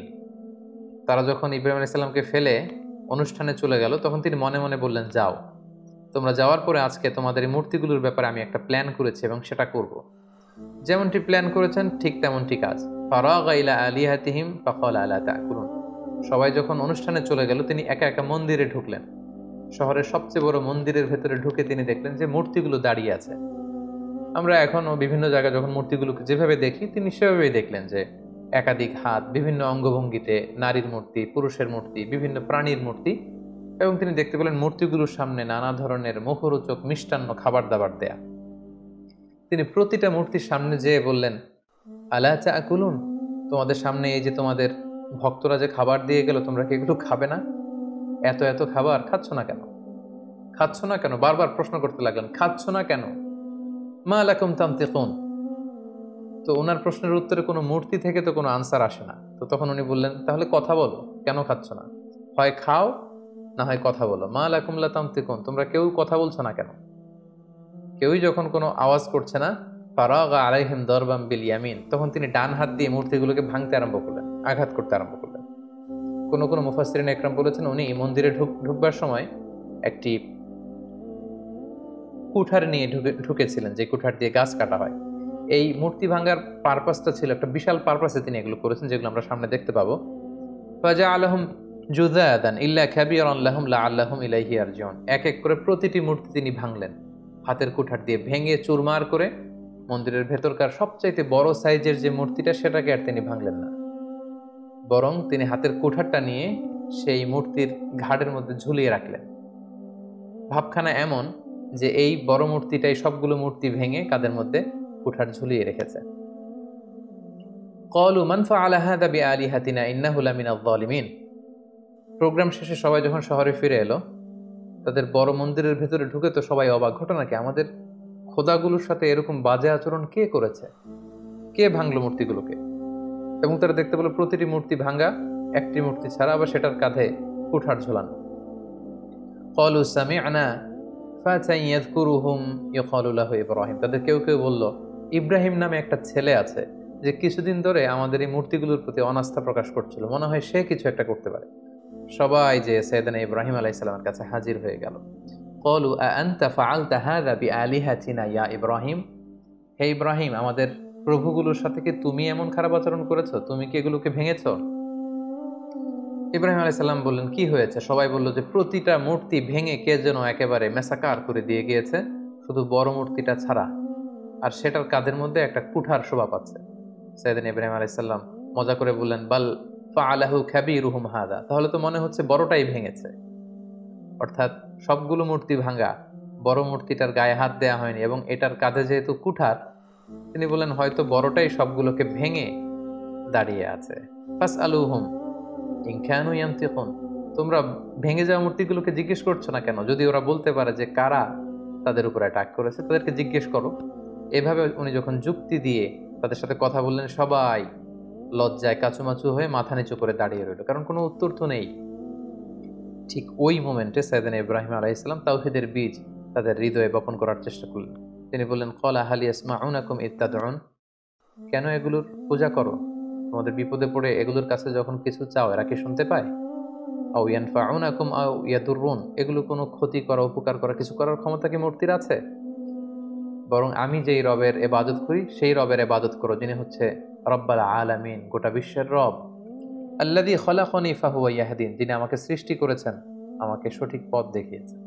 তারা যখন ইব্রাহিম আলাইহিস সালামকে ফেলে অনুষ্ঠানে চলে গেল, তখন তিনি মনে মনে বললেন, যাও, তোমরা যাওয়ার পরে আজকে তোমাদের এই মূর্তিগুলোর ব্যাপারে আমি একটা প্ল্যান করেছি এবং সেটা করব। যেমনটি প্ল্যান করেছেন ঠিক তেমনটি কাজ। ফারাগা ইলা আলিহাতিহিম ফাকালা আলা তাকুলুন, সবাই যখন অনুষ্ঠানে চলে গেল, তিনি একা একা মন্দিরে ঢুকলেন। শহরের সবচেয়ে বড় মন্দিরের ভেতরে ঢুকে তিনি দেখলেন যে মূর্তিগুলো দাঁড়িয়ে আছে। আমরা এখনও বিভিন্ন জায়গায় যখন মূর্তিগুলোকে যেভাবে দেখি, তিনি সেভাবেই দেখলেন যে একাধিক হাত, বিভিন্ন অঙ্গভঙ্গিতে, নারীর মূর্তি, পুরুষের মূর্তি, বিভিন্ন প্রাণীর মূর্তি, এবং তিনি দেখতে পেলেন মূর্তিগুলোর সামনে নানা ধরনের মুখরোচক মিষ্টান্ন খাবার দাবার দেয়া। তিনি প্রতিটা মূর্তির সামনে যেয়ে বললেন, আলা তাকুলুন, তোমাদের সামনে এই যে তোমাদের ভক্তরা যে খাবার দিয়ে গেল, তোমরা কি এগুলো খাবে না? এত এত খাবার খাচ্ছ না কেন? খাচ্ছ না কেন? বারবার প্রশ্ন করতে লাগলেন, খাচ্ছ না কেন? মা লাকুম তানতিকুন। তো ওনার প্রশ্নের উত্তরে কোনো মূর্তি থেকে তো কোনো আনসার আসে না। তো তখন উনি বললেন, তাহলে কথা বলো, কেন খাচ্ছ না? হয় খাও, না হয় কথা বলো। মা লাকুম লা তানতিকুন, তোমরা কেউ কথা বলছো না কেন? কেউই যখন কোনো আওয়াজ করছে না, ফারাগা আলাইহিম দরবাম বিল ইয়ামিন, তখন তিনি ডান হাত দিয়ে মূর্তিগুলোকে ভাঙতে আরম্ভ করলেন, আঘাত করতে আরম্ভ করলেন। কোন কোন মুফাসসিরিন একরাম বলেছেন, উনি মন্দিরে ঢুকবার সময় একটি কুঠার নিয়ে ঢুকেছিলেন, যে কুঠার দিয়ে গাছ কাটা হয়। এই মূর্তি ভাঙার পারপাসটা ছিল একটা বিশাল পারপাসে তিনি এগুলো করেছেন, যেগুলো আমরা সামনে দেখতে পাবো। ফাজআলাহুম জুযাদান ইল্লা কাবীরান লাহুম লাআল্লাহুম ইলাইহি ইয়ারজিউন, এক এক করে প্রতিটি মূর্তি তিনি ভাঙলেন, হাতের কুঠার দিয়ে ভেঙে চুরমার করে। মন্দিরের ভেতরকার সবচাইতে বড় সাইজের যে মূর্তিটা, সেটাকে আর তিনি ভাঙলেন না, বরং তিনি হাতের কুঠারটা নিয়ে সেই মূর্তির ঘাড়ের মধ্যে ঝুলিয়ে রাখলেন। ভাবখানা এমন যে এই বড় মূর্তিটাই সবগুলো মূর্তি ভেঙে কাদের মধ্যে কুঠার ঝুলিয়ে রেখেছে। ক্বালু মান ফাআলা হাযা বিআলিহাতিনা ইন্নাহু লামিনায যালিমিন, প্রোগ্রাম শেষে সবাই যখন শহরে ফিরে এলো, তাদের বড় মন্দিরের ভেতরে ঢুকে তো সবাই অবাক, ঘটনা কি? আমাদের খোদাগুলোর সাথে এরকম বাজে আচরণ কে করেছে? কে ভাঙলো মূর্তিগুলোকে? এবং তারা দেখতে পেল প্রতিটি মূর্তি ভাঙ্গা, একটি মূর্তি ছাড়া, আবার সেটার কাঁধে কুঠার ঝোলানো। ক্বালু সামি'না ফাতান ইয়াযকুরুহুম ইউকালু লাহু ইব্রাহিম। তাদের কেউ কেউ বলল, ইব্রাহিম নামে একটা ছেলে আছে যে কিছুদিন ধরে আমাদের এই মূর্তিগুলোর প্রতি অনাস্থা প্রকাশ করছিল, মনে হয় সে কিছু একটা করতে পারে। সবাই যে সাইয়েদনা ইব্রাহিম আলাইহিস সালামের কাছে হাজির হয়ে গেল। ক্বালু আআনতা ফাআলতা হাযা বিআলিহাতিনা ইয়া ইব্রাহিম। হে ইব্রাহিম, আমাদের প্রভুগুলোর সাথে কি তুমি এমন খারাপ আচরণ করেছো? তুমি কি এগুলোকে ভেঙেছো? ইব্রাহিম আলাইহিস সালাম বললেন, কি হয়েছে? সবাই বলল যে প্রতিটা মূর্তি ভেঙে কে যেন একেবারে মেসাকার করে দিয়ে গিয়েছে, শুধু বড় মূর্তিটা ছাড়া, আর সেটার কাঁধের মধ্যে একটা কুঠার শোভা পাচ্ছে। সাইয়েদনা ইব্রাহিম আলাইহিস সালাম মজা করে বললেন, বাল ফাআলাহু কাবীরুহুম হাদা। তাহলে তো মনে হচ্ছে বড়টাই ভেঙেছে। অর্থাৎ সবগুলো মূর্তি ভাঙা, বড় মূর্তিটার গায়ে হাত দেয়া হয়নি, এবং এটার কাঁধে যেহেতু কুঠার, তিনি বললেন হয়তো বড়টাই সবগুলোকে ভেঙে দাঁড়িয়ে আছে। ফাসআলুহুম ইন কানু ইয়ানতিকুন। তোমরা ভেঙে যাওয়া মূর্তিগুলোকে জিজ্ঞেস করছো না কেন? যদি ওরা বলতে পারে যে কারা তাদের উপর অ্যাটাক করেছে, তাদেরকে জিজ্ঞেস করো। এভাবে উনি যখন যুক্তি দিয়ে তাদের সাথে কথা বললেন, সবাই লজ্জায় কাচুমাচু হয়ে মাথা নিচু করে দাঁড়িয়ে রইল, কারণ কোনো উত্তর তো নেই। ঠিক ওই মোমেন্টে সাইয়েদনা ইব্রাহিম আলাইহিস সালাম তাওহীদের বীজ তাদের হৃদয়ে বপন করার চেষ্টা করলেন। তিনি বললেন, ক্বালা হাল ইয়াসমাউনাকুম ইদ তাদউন। কেন এগুলোর পূজা করো? তোমাদের বিপদে পড়ে এগুলোর কাছে যখন কিছু চাও, এরা কি শুনতে পায়? আও ইয়ানফাউনাকুম আও ইয়াদুররুন। এগুলো কোনো ক্ষতি করা, উপকার করা, কিছু করার ক্ষমতা কি মূর্তির আছে? বরং আমি যেই রবের ইবাদত করি সেই রবের ইবাদত করো, যিনি হচ্ছে রব্বাল আলামিন, গোটা বিশ্বের রব। আল্লাযী খলাকানি ফাহুয়া ইয়াহদিন। যিনি আমাকে সৃষ্টি করেছেন, আমাকে সঠিক পথ দেখিয়েছেন।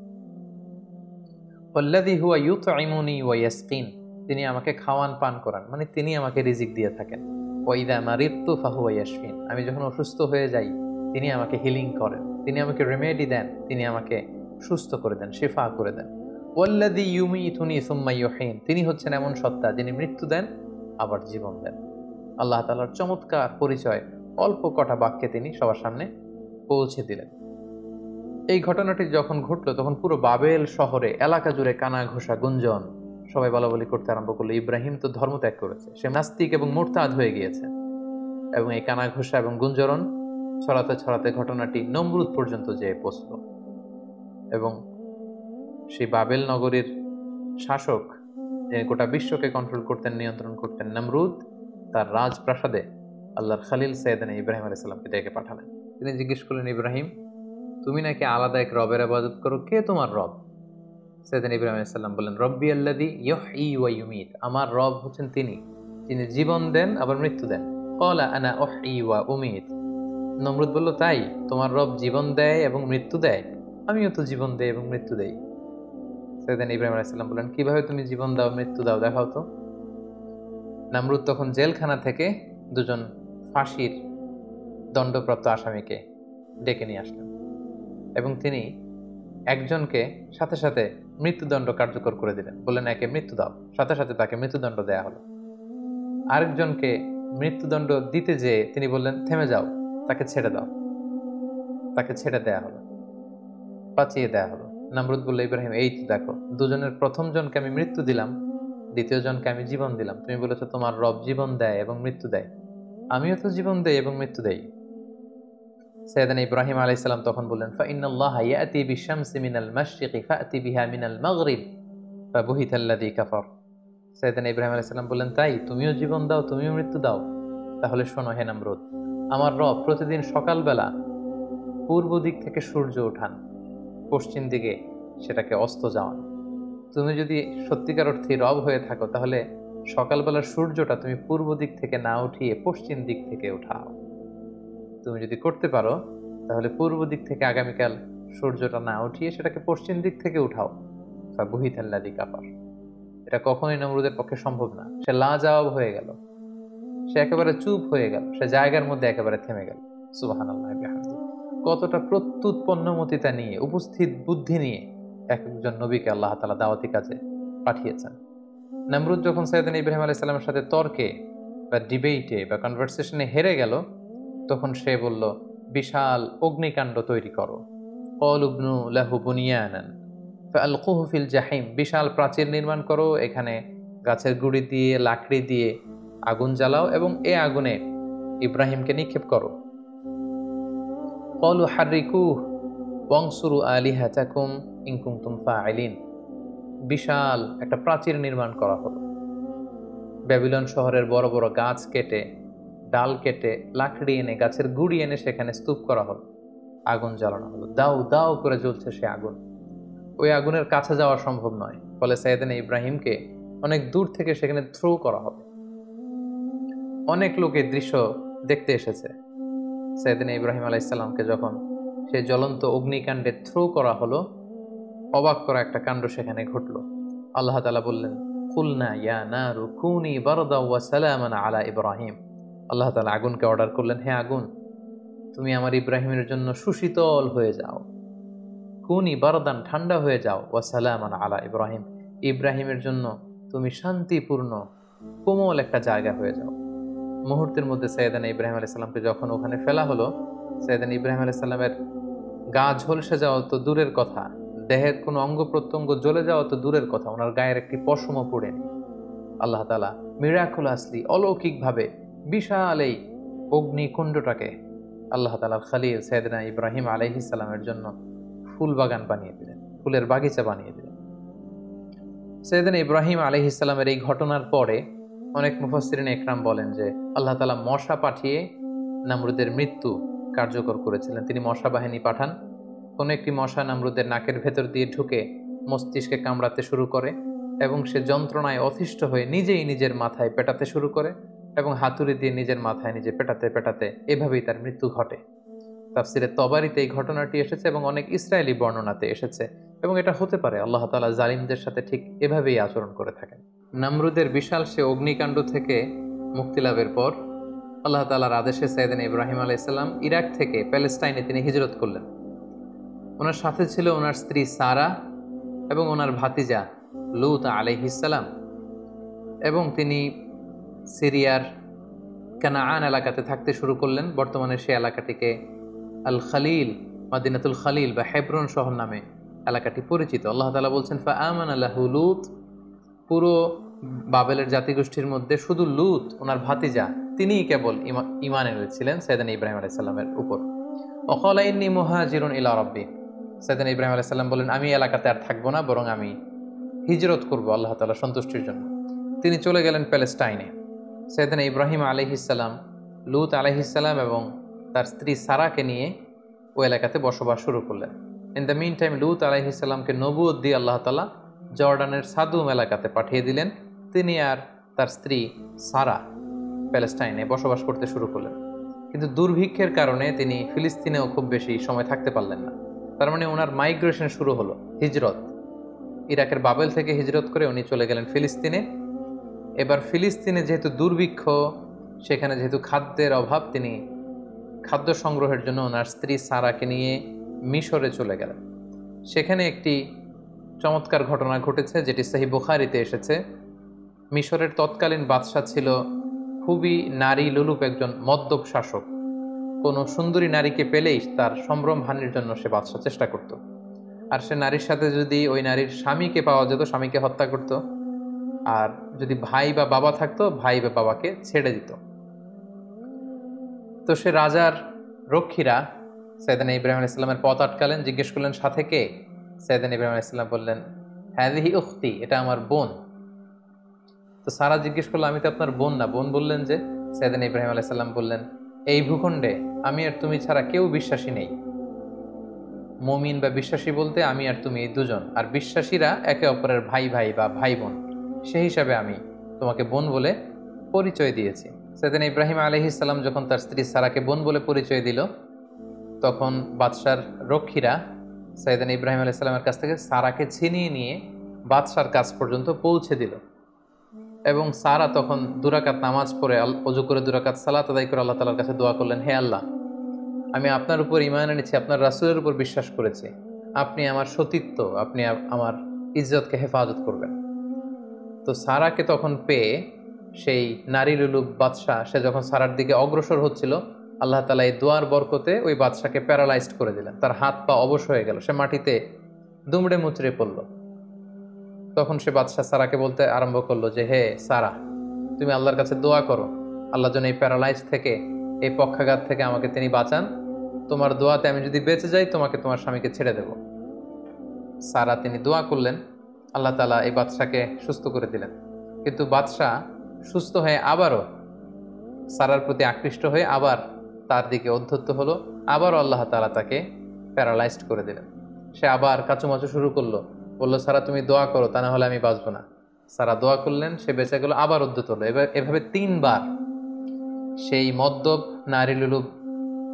ওয়াল্লাযী হুয়া ইউতঈমুনি ওয়া ইয়াসকিন। তিনি আমাকে খাওয়ান পান করান, মানে তিনি আমাকে রিজিক দিয়ে থাকেন। ওয়া ইযা মারিদতু ফাহুয়া ইয়াশফিন। আমি যখন অসুস্থ হয়ে যাই, তিনি আমাকে হিলিং করেন, তিনি আমাকে রেমেডি দেন, তিনি আমাকে সুস্থ করে দেন, শিফা করে দেন। ওয়াল্লাযী ইউমীতুনি সুম্মা ইউহীন। তিনি হচ্ছেন এমন সত্তা যিনি মৃত্যু দেন আবার জীবন দেন। আল্লাহ তাআলার চমৎকার পরিচয় অল্প কটা বাক্যে তিনি সবার সামনে পৌঁছে দিলেন। এই ঘটনাটি যখন ঘটলো, তখন পুরো বাবেল শহরে, এলাকা জুড়ে কানা ঘোষা গুঞ্জন। সবাই বলাবলি করতে আরম্ভ করলো, ইব্রাহিম তো ধর্মত্যাগ করেছে, সে নাস্তিক এবং মুরতাদ হয়ে গিয়েছে। এবং এই কানা ঘোষা এবং গুঞ্জরণ ছড়াতে ছড়াতে ঘটনাটি নমরুদ পর্যন্ত যেয়ে পৌঁছল। এবং সেই বাবেল নগরীর শাসক, যিনি গোটা বিশ্বকে কন্ট্রোল করতেন, নিয়ন্ত্রণ করতেন, নমরুদ, তার রাজপ্রাসাদে আল্লাহর খালিল সাইয়েদনা ইব্রাহিম আলাইহিস সালামকে ডেকে পাঠালেন। তিনি জিজ্ঞেস করলেন, ইব্রাহিম, তুমি নাকি আলাদা এক রবের ইবাদত করো, কে তোমার রব? সাইয়েদনা ইব্রাহিম আলাইহিস সালাম বললেন, রব্বি আল্লাযী ইউহয়ী ওয়া ইউমীত। আমার রব হচ্ছেন তিনি, যিনি জীবন দেন আবার মৃত্যু দেন। ক্বালা আনা উহয়ী ওয়া উমীত। নমরুদ বলল, তাই তোমার রব জীবন দেয় এবং মৃত্যু দেয়? আমিও তো জীবন দেই এবং মৃত্যু দেই। সাইয়েদনা ইব্রাহিম আলাইহিস সালাম বললেন, কিভাবে তুমি জীবন দাও, মৃত্যু দাও, দেখাও তো। নমরুদ তখন জেলখানা থেকে দুজন ফাঁসির দণ্ডপ্রাপ্ত আসামিকে ডেকে নিয়ে আসলেন, এবং তিনি একজনকে সাথে সাথে মৃত্যুদণ্ড কার্যকর করে দিলেন। বললেন, একে মৃত্যু দাও, সাথে সাথে তাকে মৃত্যুদণ্ড দেয়া হলো। আরেকজনকে মৃত্যুদণ্ড দিতে যেয়ে তিনি বললেন, থেমে যাও, তাকে ছেড়ে দাও, তাকে ছেড়ে দেয়া হলো, বাঁচিয়ে দেয়া হলো। নমরুদ বলল, ইব্রাহিম, এই তো দেখো, দুজনের প্রথম জনকে আমি মৃত্যু দিলাম, দ্বিতীয় জনকে আমি জীবন দিলাম। তুমি বলেছো তোমার রব জীবন দেয় এবং মৃত্যু দেয়, আমিও তো জীবন দেই এবং মৃত্যু দেই। সাইয়েদনা ইব্রাহিম আলাইহিস সালাম তখন বললেন, ফাইন্নাল্লাহা ইয়াতি বিশ-শামসি মিনাল মাশরিকি ফাতি বিহা মিনাল মাগরিব ফাবুহিতাল্লাযী কাফার। সাইয়েদনা ইব্রাহিম আলাইহিস সালাম বললেন, তাই তুমিও জীবন দাও, তুমিও মৃত্যু দাও? তাহলে শোনো হে নমরুদ, আমার রব প্রতিদিন সকালবেলা পূর্ব দিক থেকে সূর্য ওঠান, পশ্চিম দিকে সেটাকে অস্ত যাওয়ান। তুমি যদি সত্যিকার অর্থে রব হয়ে থাকো, তাহলে সকালবেলার সূর্যটা তুমি পূর্ব দিক থেকে না উঠিয়ে পশ্চিম দিক থেকে উঠাও। তুমি যদি করতে পারো, তাহলে পূর্ব দিক থেকে আগামীকাল সূর্যটা না উঠিয়ে সেটাকে পশ্চিম দিক থেকে উঠাও। ফাবুহিতাল্লাযী কাফার। এটা কখনোই নমরুদের পক্ষে সম্ভব না। সে লাজবাব হয়ে গেল, সে একেবারে চুপ হয়ে গেল, সে জায়গার মধ্যে একেবারে থেমে গেল। সুবহানাল্লাহ বিহামদিহি। কতটা প্রত্যুৎপন্নমতিতা নিয়ে, উপস্থিত বুদ্ধি নিয়ে একজন নবীকে আল্লাহ তাআলা দাওয়াতি কাজে পাঠিয়েছেন। নমরুদ যখন সাইয়েদনা ইব্রাহিম আলাইহিস সালামের সাথে তর্কে বা ডিবেটে বা কনভারসেশনে হেরে গেল, তখন সে বলল, বিশাল অগ্নিকাণ্ড তৈরি করো। ক্বালু ইবনু লাহু বুনিয়ানান ফাআলকুহু ফিল জাহিম। বিশাল প্রাচীর নির্মাণ করো, এখানে গাছের গুড়ি দিয়ে, লাকড়ি দিয়ে আগুন জ্বালাও, এবং এ আগুনে ইব্রাহিমকে নিক্ষেপ করো। ক্বালু হাররিকুহ ওয়ানসুরু আলিহাতাকুম ইন কুনতুম ফাইলিন। বিশাল একটা প্রাচীর নির্মাণ করা হলো। ব্যাবিলন শহরের বড় বড় গাছ কেটে, ডাল কেটে, লাকড়ি এনে, গাছের গুড়ি এনে সেখানে স্তূপ করা হলো। আগুন জ্বালানো হলো, দাউ দাউ করে জ্বলছে সে আগুন। ওই আগুনের কাছে যাওয়া সম্ভব নয়, ফলে সাইয়েদনা ইব্রাহিমকে অনেক দূর থেকে সেখানে থ্রো করা হবে। অনেক লোক এই দৃশ্য দেখতে এসেছে। সাইয়েদনা ইব্রাহিম আলাইহিসসালামকে যখন সেই জ্বলন্ত অগ্নিকাণ্ডে থ্রো করা হলো, অবাক করা একটা কাণ্ড সেখানে ঘটলো। আল্লাহ তাআলা বললেন, কুলনা ইয়া নারু কুনি বারদাও ওয়া সালামান আলা ইব্রাহিম। আল্লাহ তাআলা আগুনকে অর্ডার করলেন, হে আগুন, তুমি আমার ইব্রাহিমের জন্য সুশীতল হয়ে যাও। কুনি বারদান, ঠান্ডা হয়ে যাও, ওয়া সালামান আলা ইব্রাহিম, ইব্রাহিমের জন্য তুমি শান্তিপূর্ণ কোমল একটা জায়গা হয়ে যাও। মুহূর্তের মধ্যে সাইয়েদনা ইব্রাহিম আলাইহিস সালামকে যখন ওখানে ফেলা হলো, সাইয়েদনা ইব্রাহিম আলাইহিস সালামের গা ঝলসে যাওয়া তো দূরের কথা, দেহের কোনো অঙ্গ প্রত্যঙ্গ জ্বলে যাওয়া তো দূরের কথা, ওনার গায়ের একটি পশমও পড়েনি। আল্লাহ তাআলা মিরাকুলাসলি, অলৌকিকভাবে বিশাল এই অগ্নিকুণ্ডটাকে আল্লাহ তাআলার খলিল সাইয়েদনা ইব্রাহিম আলাইহিস সালামের জন্য ফুল বাগান বানিয়ে দিলেন, ফুলের বাগিচা বানিয়ে দিলেন। সাইয়েদনা ইব্রাহিম আলাইহিস সালামের এই ঘটনার পরে অনেক মুফাসসিরিন ইকরাম বলেন যে আল্লাহ তাআলা মশা পাঠিয়ে নামরুদের মৃত্যু কার্যকর করেছিলেন। তিনি মশা বাহিনী পাঠান, কোনো একটি মশা নামরুদের নাকের ভেতর দিয়ে ঢুকে মস্তিষ্কে কামড়াতে শুরু করে এবং সে যন্ত্রণায় অতিষ্ঠ হয়ে নিজেই নিজের মাথায় পেটাতে শুরু করে এবং হাতুড়ি দিয়ে নিজের মাথায় নিজে পেটাতে পেটাতে এভাবেই তার মৃত্যু ঘটে। তাফসিরে তবারিতে এই ঘটনাটি এসেছে এবং অনেক ইসরায়েলি বর্ণনাতে এসেছে, এবং এটা হতে পারে আল্লাহ তাআলা জালিমদের সাথে ঠিক এভাবেই আচরণ করে থাকেন। নামরুদের বিশাল সে অগ্নিকাণ্ড থেকে মুক্তি লাভের পর আল্লাহ তাআলার আদেশে সাইয়েদনা ইব্রাহিম আলাইহিস সালাম ইরাক থেকে প্যালেস্টাইনে তিনি হিজরত করলেন। ওনার সাথে ছিল ওনার স্ত্রী সারা এবং ওনার ভাতিজা লূত আলাইহিস সালাম, এবং তিনি সিরিয়ার কানাআন এলাকাতে থাকতে শুরু করলেন। বর্তমানে সেই এলাকাটিকে আল খালিল, মাদিনাতুল খালিল বা হেব্রন শহর নামে এলাকাটি পরিচিত। আল্লাহ তাআলা বলছেন, ফাআমানা লাহু লূত, পুরো বাবেলের জাতিগোষ্ঠীর মধ্যে শুধু লূত ওনার ভাতিজা তিনিই কেবল ঈমান এনেছিলেন সাইয়েদনা ইব্রাহিম আলাইহিস সালামের উপর। ওয়াকালা ইন্নী মুহাজিরুন ইলা রাব্বি, সাইয়েদনা ইব্রাহিম আলাইহিস সালাম বলেন, আমি এলাকাতে আর থাকবো না, বরং আমি হিজরত করব আল্লাহ তাআলার সন্তুষ্টির জন্য। তিনি চলে গেলেন প্যালেস্টাইনে। সাইয়েদনা ইব্রাহিম আলাইহিস সালাম লূত আলাইহিস সালাম এবং তার স্ত্রী সারাকে নিয়ে ওই এলাকাতে বসবাস শুরু করলেন। ইন দ্য মিন টাইম লূত আলাইহিস সালামকে নবুয়ত দিয়ে আল্লাহ তাআলা জর্ডানের সাদুম এলাকাতে পাঠিয়ে দিলেন। তিনি আর তার স্ত্রী সারা প্যালেস্টাইনে বসবাস করতে শুরু করলেন। কিন্তু দুর্ভিক্ষের কারণে তিনি ফিলিস্তিনেও খুব বেশি সময় থাকতে পারলেন না। তার মানে ওনার মাইগ্রেশন শুরু হলো, হিজরত। ইরাকের বাবেল থেকে হিজরত করে উনি চলে গেলেন ফিলিস্তিনে। এবার ফিলিস্তিনে যেহেতু দুর্ভিক্ষ, সেখানে যেহেতু খাদ্যের অভাব, তিনি খাদ্য সংগ্রহের জন্য ওনার স্ত্রী সারাকে নিয়ে মিশরে চলে গেলেন। সেখানে একটি চমৎকার ঘটনা ঘটেছে যেটি সহিহ বুখারীতে এসেছে। মিশরের তৎকালীন বাদশা ছিল খুবই নারী লোলুপ একজন মদ্যপ শাসক। কোনো সুন্দরী নারীকে পেলেই তার সম্ভ্রম হানির জন্য সে বাদশা চেষ্টা করত। আর সে নারীর সাথে যদি ওই নারীর স্বামীকে পাওয়া যেত, স্বামীকে হত্যা করত, আর যদি ভাই বা বাবা থাকতো, ভাই বা বাবাকে ছেড়ে দিত। তো সে রাজার রক্ষীরা সাইয়েদনা ইব্রাহিম আলাইহিস সালামের পথ আটকালেন, জিজ্ঞেস করলেন, সাথে কে? সাইয়েদনা ইব্রাহিম আলাইহিস সালাম বললেন, হাযিহি উখতি, এটা আমার বোন। তো সারা জিজ্ঞেস করলো, আমি তো আপনার বোন না। বোন বললেন যে? সাইয়েদনা ইব্রাহিম আলাইহিস সালাম বললেন, এই ভূখণ্ডে আমি আর তুমি ছাড়া কেউ বিশ্বাসী নেই। মুমিন বা বিশ্বাসী বলতে আমি আর তুমি এই দুজন, আর বিশ্বাসীরা একে অপরের ভাই ভাই বা ভাই বোন। সেই হিসাবে আমি তোমাকে বোন বলে পরিচয় দিয়েছি। সাইয়েদনা ইব্রাহিম আলাইহিস সালাম যখন তার স্ত্রী সারাকে বোন বলে পরিচয় দিল, তখন বাদশার রক্ষীরা সাইয়েদনা ইব্রাহিম আলাইহিস সালামের কাছ থেকে সারাকে ছিনিয়ে নিয়ে বাদশার কাছ পর্যন্ত পৌঁছে দিল। এবং সারা তখন দুরাকাত নামাজ পড়ে, ওযু করে দুরাকাত সালাত আদায় করে আল্লাহ তাআলার কাছে দোয়া করলেন, হে আল্লাহ, আমি আপনার উপর ঈমান এনেছি, আপনার রাসূলের উপর বিশ্বাস করেছি, আপনি আমার সতীত্ব, আপনি আমার ইজ্জতকে হেফাজত করবেন। তো সারাকে তখন পেয়ে সেই নারী লুলুপ বাদশাহ, সে যখন সারার দিকে অগ্রসর হচ্ছিল, আল্লাহ তাআলা এই দোয়ার বরকতে ওই বাদশাকে প্যারালাইজড করে দিলেন। তার হাত পা অবশ হয়ে গেল, সে মাটিতে দুমড়ে মুচড়ে পড়ল। তখন সে বাদশাহ সারাকে বলতে আরম্ভ করলো যে, হে সারা, তুমি আল্লাহর কাছে দোয়া করো, আল্লাহ যেন এই প্যারালাইজ থেকে এই পক্ষাঘাত থেকে আমাকে তিনি বাঁচান, তোমার দোয়াতে আমি যদি বেঁচে যাই তোমাকে তোমার স্বামীকে ছেড়ে দেব। সারা তিনি দোয়া করলেন, আল্লাহ তাআলা এই বাদশাকে সুস্থ করে দিলেন। কিন্তু বাদশাহ সুস্থ হয়ে আবারও সারার প্রতি আকৃষ্ট হয়ে আবার তার দিকে উদ্ধত্ত হলো, আবারও আল্লাহ তাআলা তাকে প্যারালাইজড করে দিলেন। সে আবার কাচুমাচু শুরু করলো, বলল সারা তুমি দোয়া করো, তা না হলে আমি বাঁচবো না। সারা দোয়া করলেন, সে বেঁচে গেল, আবার উদ্ধত হলো। এভাবে 3 বার সেই মদ্যপ নারী লুলুপ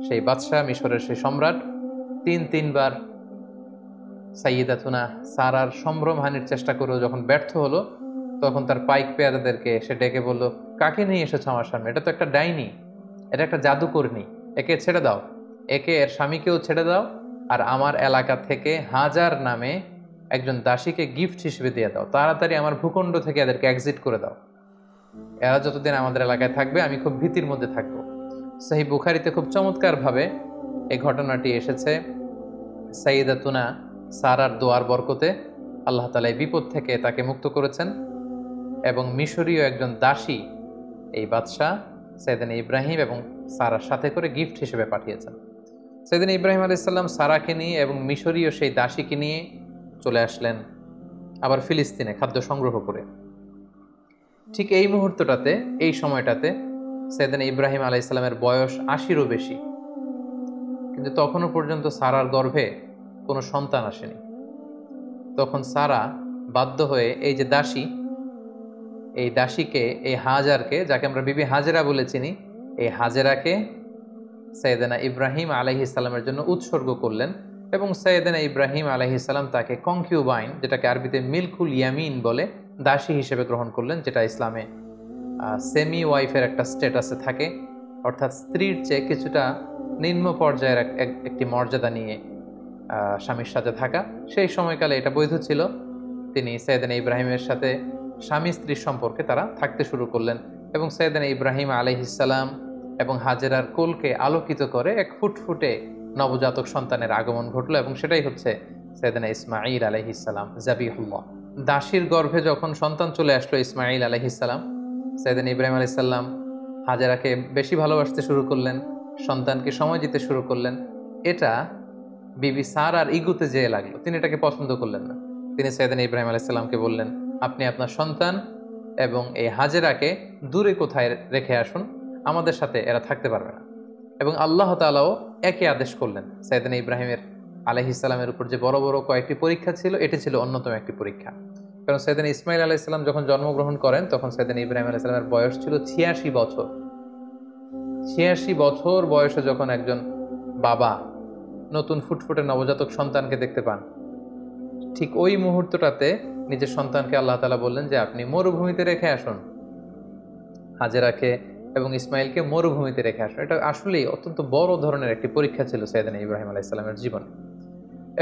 সেই বাদশাহ, মিশরের সেই সম্রাট 3বার সাইয়্যিদাতুনা সারার সম্ভ্রমহানির চেষ্টা করেও যখন ব্যর্থ হলো, তখন তার পাইক পেয়াদাদেরকে সে ডেকে বলল, কাকে নিয়ে এসেছো আমার সামনে? এটা তো একটা ডাইনি, এটা একটা জাদুকরনী, একে ছেড়ে দাও, একে এর স্বামীকেও ছেড়ে দাও, আর আমার এলাকা থেকে হাজার নামে একজন দাসীকে গিফট হিসেবে দিয়ে দাও, তাড়াতাড়ি আমার ভূখণ্ড থেকে এদেরকে এক্সিট করে দাও। এরা যতদিন আমাদের এলাকায় থাকবে আমি খুব ভীতির মধ্যে থাকবো। সহিহ বুখারীতে খুব চমৎকারভাবে এই ঘটনাটি এসেছে। সাইয়্যিদাতুনা সারার দোয়ার বরকতে আল্লাহ তাআলা এই বিপদ থেকে তাকে মুক্ত করেছেন, এবং মিশরীয় একজন দাসী এই বাদশাহ সাইয়েদনা ইব্রাহিম এবং সারার সাথে করে গিফট হিসেবে পাঠিয়েছেন। সাইয়েদনা ইব্রাহিম আলাইহিস সালাম সারাকে নিয়ে এবং মিশরীয় সেই দাসীকে নিয়ে চলে আসলেন আবার ফিলিস্তিনে খাদ্য সংগ্রহ করে। ঠিক এই মুহূর্তটাতে, এই সময়টাতে সাইয়েদনা ইব্রাহিম আলাইহিস সালামের বয়স 80-এরও বেশি, কিন্তু তখনও পর্যন্ত সারার গর্ভে কোনো সন্তান আসেনি। তখন সারা বাধ্য হয়ে এই যে দাসী, এই দাসীকে, এই হাজারকে, যাকে আমরা বিবি হাজেরা বলে চিনি, এই হাজেরাকে সাইয়েদনা ইব্রাহিম আলাইহিস সালামের জন্য উৎসর্গ করলেন, এবং সাইয়েদনা ইব্রাহিম আলাইহিস সালাম তাকে কনকিউবাইন, যেটাকে আরবিতে মিলকুল ইয়ামিন বলে, দাসী হিসেবে গ্রহণ করলেন, যেটা ইসলামে সেমি ওয়াইফের একটা স্ট্যাটাসে থাকে, অর্থাৎ স্ত্রীর চেয়ে কিছুটা নিম্ন পর্যায়ের একটি মর্যাদা নিয়ে স্বামীর সাথে থাকা। সেই সময়কালে এটা বৈধ ছিল। তিনি সাইয়েদনা ইব্রাহিমের সাথে স্বামী স্ত্রীর সম্পর্কে তারা থাকতে শুরু করলেন, এবং সাইয়েদনা ইব্রাহিম আলাইহিস সালাম এবং হাজেরার কোলকে আলোকিত করে এক ফুটফুটে নবজাতক সন্তানের আগমন ঘটলো, এবং সেটাই হচ্ছে সাইয়েদনা ইসমাঈল আলাইহিস সালাম জাবিহুল্লাহ। দাসীর গর্ভে যখন সন্তান চলে আসলো ইসমাঈল আলাইহিস সালাম, সাইয়েদনা ইব্রাহিম আলাইহিস সালাম হাজেরাকে বেশি ভালোবাসতে শুরু করলেন, সন্তানকে সময় দিতে শুরু করলেন। এটা বিবি সারার ইগুতে যেয়ে লাগলো, তিনি এটাকে পছন্দ করলেন না। তিনি সাইয়েদনা ইব্রাহিম আলাইহিস সালামকে বললেন, আপনি আপনার সন্তান এবং এই হাজেরাকে দূরে কোথায় রেখে আসুন, আমাদের সাথে এরা থাকতে পারবে না। এবং আল্লাহ তাআলাও একই আদেশ করলেন। সাইয়েদনা ইব্রাহিমের আলাইহিস সালামের উপর যে বড় বড় কয়েকটি পরীক্ষা ছিল, এটি ছিল অন্যতম একটি পরীক্ষা। কারণ সাইয়েদনা ইসমাঈল আলাইহিস সালাম যখন জন্মগ্রহণ করেন, তখন সাইয়েদনা ইব্রাহিম আলাইহিস সালামের বয়স ছিল 86 বছর। 86 বছর বয়সে যখন একজন বাবা নতুন ফুটফুটে নবজাতক সন্তানকে দেখতে পান, ঠিক ওই মুহূর্তটাতে নিজের সন্তানকে আল্লাহ তাআলা বললেন যে আপনি মরুভূমিতে রেখে আসুন, হাজেরাকে এবং ইসমাইলকে মরুভূমিতে রেখে আসুন। এটা আসলেই অত্যন্ত বড় ধরনের একটি পরীক্ষা ছিল সাইয়েদনা ইব্রাহিম আলাইহিস সালামের জীবনে,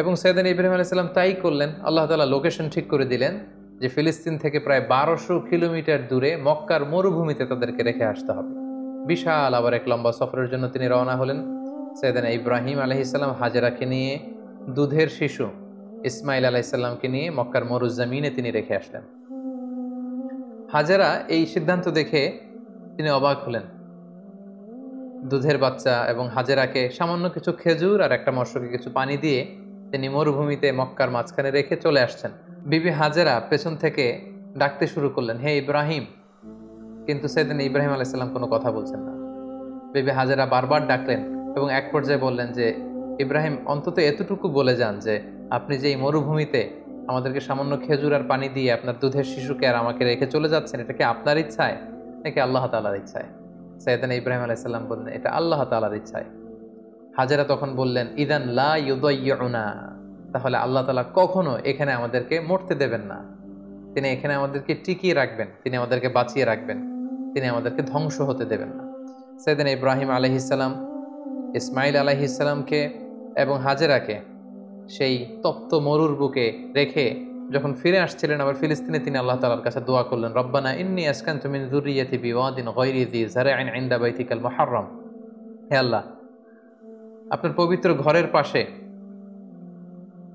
এবং সাইয়েদনা ইব্রাহিম আলাইহিস সালাম তাই করলেন। আল্লাহ তাআলা লোকেশন ঠিক করে দিলেন যে ফিলিস্তিন থেকে প্রায় 1200 কিলোমিটার দূরে মক্কার মরুভূমিতে তাদেরকে রেখে আসতে হবে। বিশাল আবার এক লম্বা সফরের জন্য তিনি রওনা হলেন। সাইয়েদনা ইব্রাহিম আলাইহিস সালাম হাজেরাকে নিয়ে, দুধের শিশু ইসমাইল আলাইহিস সালামকে নিয়ে মক্কার মরুজমিনে তিনি রেখে আসলেন। হাজেরা এই সিদ্ধান্ত দেখে তিনি অবাক হলেন। দুধের বাচ্চা এবং হাজেরাকে সামান্য কিছু খেজুর আর একটা মশকে কিছু পানি দিয়ে তিনি মরুভূমিতে মক্কার মাঝখানে রেখে চলে আসছেন। বিবি হাজেরা পেছন থেকে ডাকতে শুরু করলেন, হে ইব্রাহিম, কিন্তু সাইয়েদনা ইব্রাহিম আলাইহিস সালাম কোনো কথা বলছেন না। বিবি হাজেরা বারবার ডাকলেন এবং এক পর্যায়ে বললেন যে ইব্রাহিম, অন্তত এতটুকু বলে যান যে আপনি যে এই মরুভূমিতে আমাদেরকে সামান্য খেজুর আর পানি দিয়ে আপনার দুধের শিশুকে আর আমাকে রেখে চলে যাচ্ছেন, এটা কি আপনার ইচ্ছায় নাকি আল্লাহ তাআলার ইচ্ছায়? সাইয়েদনা ইব্রাহিম আলাইহিস সালাম বললেন, এটা আল্লাহ তাআলার ইচ্ছায়। হাজেরা তখন বললেন, ইদান লা ইউদাইয়ুনা, তাহলে আল্লাহ তাআলা কখনো এখানে আমাদেরকে মরতে দেবেন না, তিনি এখানে আমাদেরকে টিকিয়ে রাখবেন, তিনি আমাদেরকে বাঁচিয়ে রাখবেন, তিনি আমাদেরকে ধ্বংস হতে দেবেন না। সাইয়েদনা ইব্রাহিম আলাইহিস সালাম ইসমাইল আলাইহিস সালামকে এবং হাজেরাকে সেই তপ্ত মরুর বুকে রেখে যখন ফিরে আসছিলেন আবার ফিলিস্তিনে, তিনি আল্লাহ তাআলার কাছে দোয়া করলেন, রব্বানা ইন্নী আসকানতু মিন যুররিয়্যাতি বিওয়াদিন গায়রি যি যারইন ইনদা বাইতিকাল মুহাররম, হে আল্লাহ, আপনার পবিত্র ঘরের পাশে